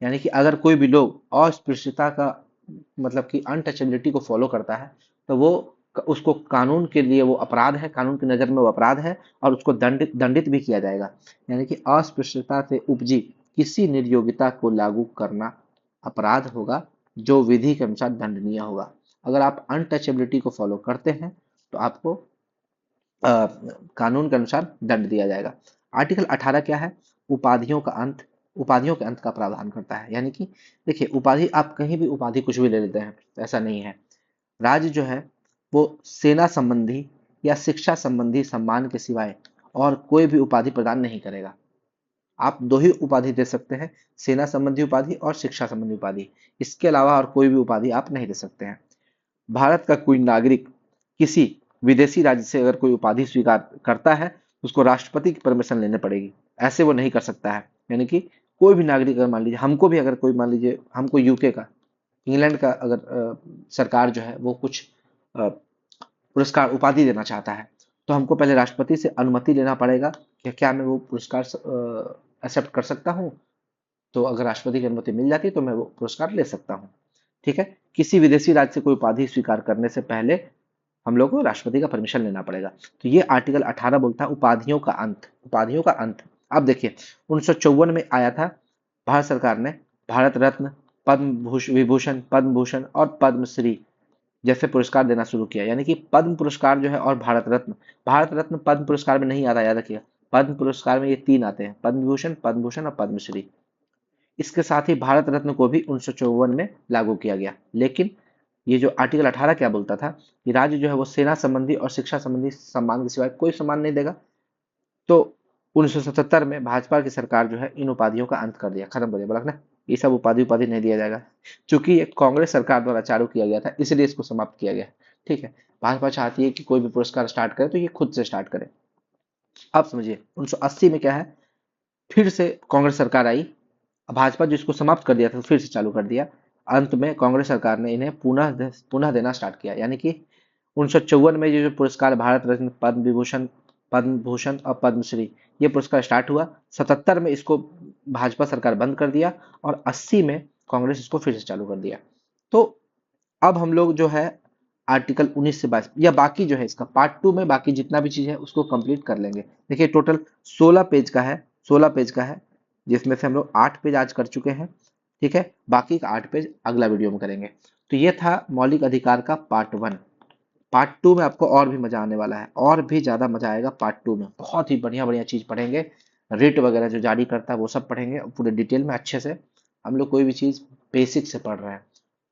S1: यानी कि अगर कोई भी लोग अस्पृश्यता का मतलब कि अनटचेबिलिटी को फॉलो करता है तो वो उसको कानून के लिए वो अपराध है, कानून की नज़र में वो अपराध है और उसको दंडित दंडित भी किया जाएगा। यानी कि अस्पृश्यता से उपजी किसी निर्योग्यता को लागू करना अपराध होगा, जो विधि के अनुसार दंडनीय होगा। अगर आप अनटचेबिलिटी को फॉलो करते हैं तो आपको कानून के अनुसार दंड दिया जाएगा। आर्टिकल 18 क्या है? उपाधियों का अंत। उपाधियों के अंत का प्रावधान करता है। यानी कि देखिए, उपाधि आप कहीं भी उपाधि कुछ भी ले लेते हैं, ऐसा नहीं है। राज्य जो है वो सेना संबंधी या शिक्षा संबंधी सम्मान के सिवाय और कोई भी उपाधि प्रदान नहीं करेगा। आप दो ही उपाधि दे सकते हैं, सेना संबंधी उपाधि और शिक्षा संबंधी उपाधि। इसके अलावा और कोई भी उपाधि आप नहीं दे सकते हैं। भारत का कोई नागरिक किसी विदेशी राज्य से अगर कोई उपाधि स्वीकार करता है, उसको राष्ट्रपति की परमिशन लेने पड़ेगी। ऐसे वो नहीं कर सकता है। यानी कि कोई भी नागरिक, अगर मान लीजिए हमको भी, अगर कोई मान लीजिए हमको यूके का, इंग्लैंड का अगर सरकार जो है वो कुछ अ, पुरस्कार उपाधि देना चाहता है, तो हमको पहले राष्ट्रपति से अनुमति लेना पड़ेगा कि क्या मैं वो पुरस्कार एक्सेप्ट कर सकता हूँ। तो अगर राष्ट्रपति की अनुमति मिल जाती है तो मैं वो पुरस्कार ले सकता हूँ। ठीक है। किसी विदेशी राज्य से कोई उपाधि स्वीकार करने से पहले हम लोग को राष्ट्रपति का परमिशन लेना पड़ेगा। तो ये आर्टिकल 18 बोलता है उपाधियों का अंत। उपाधियों का अंत। अब देखिए, 1954 में आया था, भारत सरकार ने भारत रत्न, पद्म विभूषण, पद्म भूषण और पद्मश्री जैसे पुरस्कार देना शुरू किया। यानी कि पद्म पुरस्कार जो है और भारत रत्न पद्म पुरस्कार में नहीं आता, याद रखिएगा। पद्म पुरस्कार में ये 3 आते हैं, पद्म विभूषण, पद्म भूषण और पद्मश्री। इसके साथ ही भारत रत्न को भी 1954 में लागू किया गया। लेकिन ये जो आर्टिकल 18 क्या बोलता था कि राज्य जो है वो सेना संबंधी और शिक्षा संबंधी सम्मान के सिवाय कोई सम्मान नहीं देगा। तो 1977 में भाजपा की सरकार जो है इन उपाधियों का अंत कर दिया, खत्म कर दिया, बोला ना ये सब उपाधि उपाधि नहीं दिया जाएगा। चूंकि ये कांग्रेस सरकार द्वारा चालू किया गया था इसलिए इसको समाप्त किया गया। ठीक है। भाजपा चाहती है कि कोई भी पुरस्कार स्टार्ट करे तो ये खुद से स्टार्ट करे। अब समझिए 1980 में क्या है, फिर से कांग्रेस सरकार आई। भाजपा जिसको समाप्त कर दिया था फिर से चालू कर दिया। अंत में कांग्रेस सरकार ने इन्हें पुनः पुनः देना स्टार्ट किया। यानी कि 1954 में ये जो पुरस्कार भारत रत्न, पद्म विभूषण, पद्म भूषण और पद्मश्री, ये पुरस्कार स्टार्ट हुआ। 77 में इसको भाजपा सरकार बंद कर दिया और 80 में कांग्रेस इसको फिर से चालू कर दिया। तो अब हम लोग जो है आर्टिकल 19 से 22 या बाकी जो है इसका पार्ट 2 में बाकी जितना भी चीज है उसको कंप्लीट कर लेंगे। देखिए टोटल 16 पेज का है, 16 पेज का है, जिसमें से हम लोग 8 पेज आज कर चुके हैं। ठीक है। बाकी का 8 पेज अगला वीडियो में करेंगे। तो ये था मौलिक अधिकार का पार्ट 1। पार्ट 2 में आपको और भी मजा आने वाला है, और भी ज्यादा मजा आएगा पार्ट 2 में। बहुत ही बढ़िया बढ़िया चीज पढ़ेंगे। रिट वगैरह जो जारी करता है वो सब पढ़ेंगे पूरे डिटेल में अच्छे से। हम लोग कोई भी चीज बेसिक से पढ़ रहे हैं।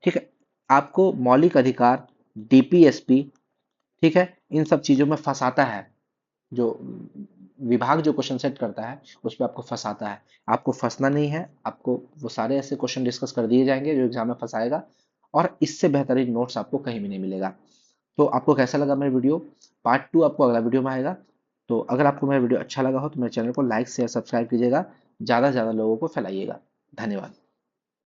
S1: ठीक है। आपको मौलिक अधिकार, डीपीएसपी, ठीक है, इन सब चीजों में फंसाता है। जो विभाग जो क्वेश्चन सेट करता है उस पर आपको फंसाता है। आपको फंसना नहीं है। आपको वो सारे ऐसे क्वेश्चन डिस्कस कर दिए जाएंगे जो एग्जाम में फंसाएगा, और इससे बेहतरीन नोट्स आपको कहीं भी नहीं मिलेगा। तो आपको कैसा लगा मेरा वीडियो? पार्ट 2 आपको अगला वीडियो में आएगा। तो अगर आपको मेरा वीडियो अच्छा लगा हो तो मेरे चैनल को लाइक शेयर सब्सक्राइब कीजिएगा, ज़्यादा से ज़्यादा लोगों को फैलाइएगा। धन्यवाद।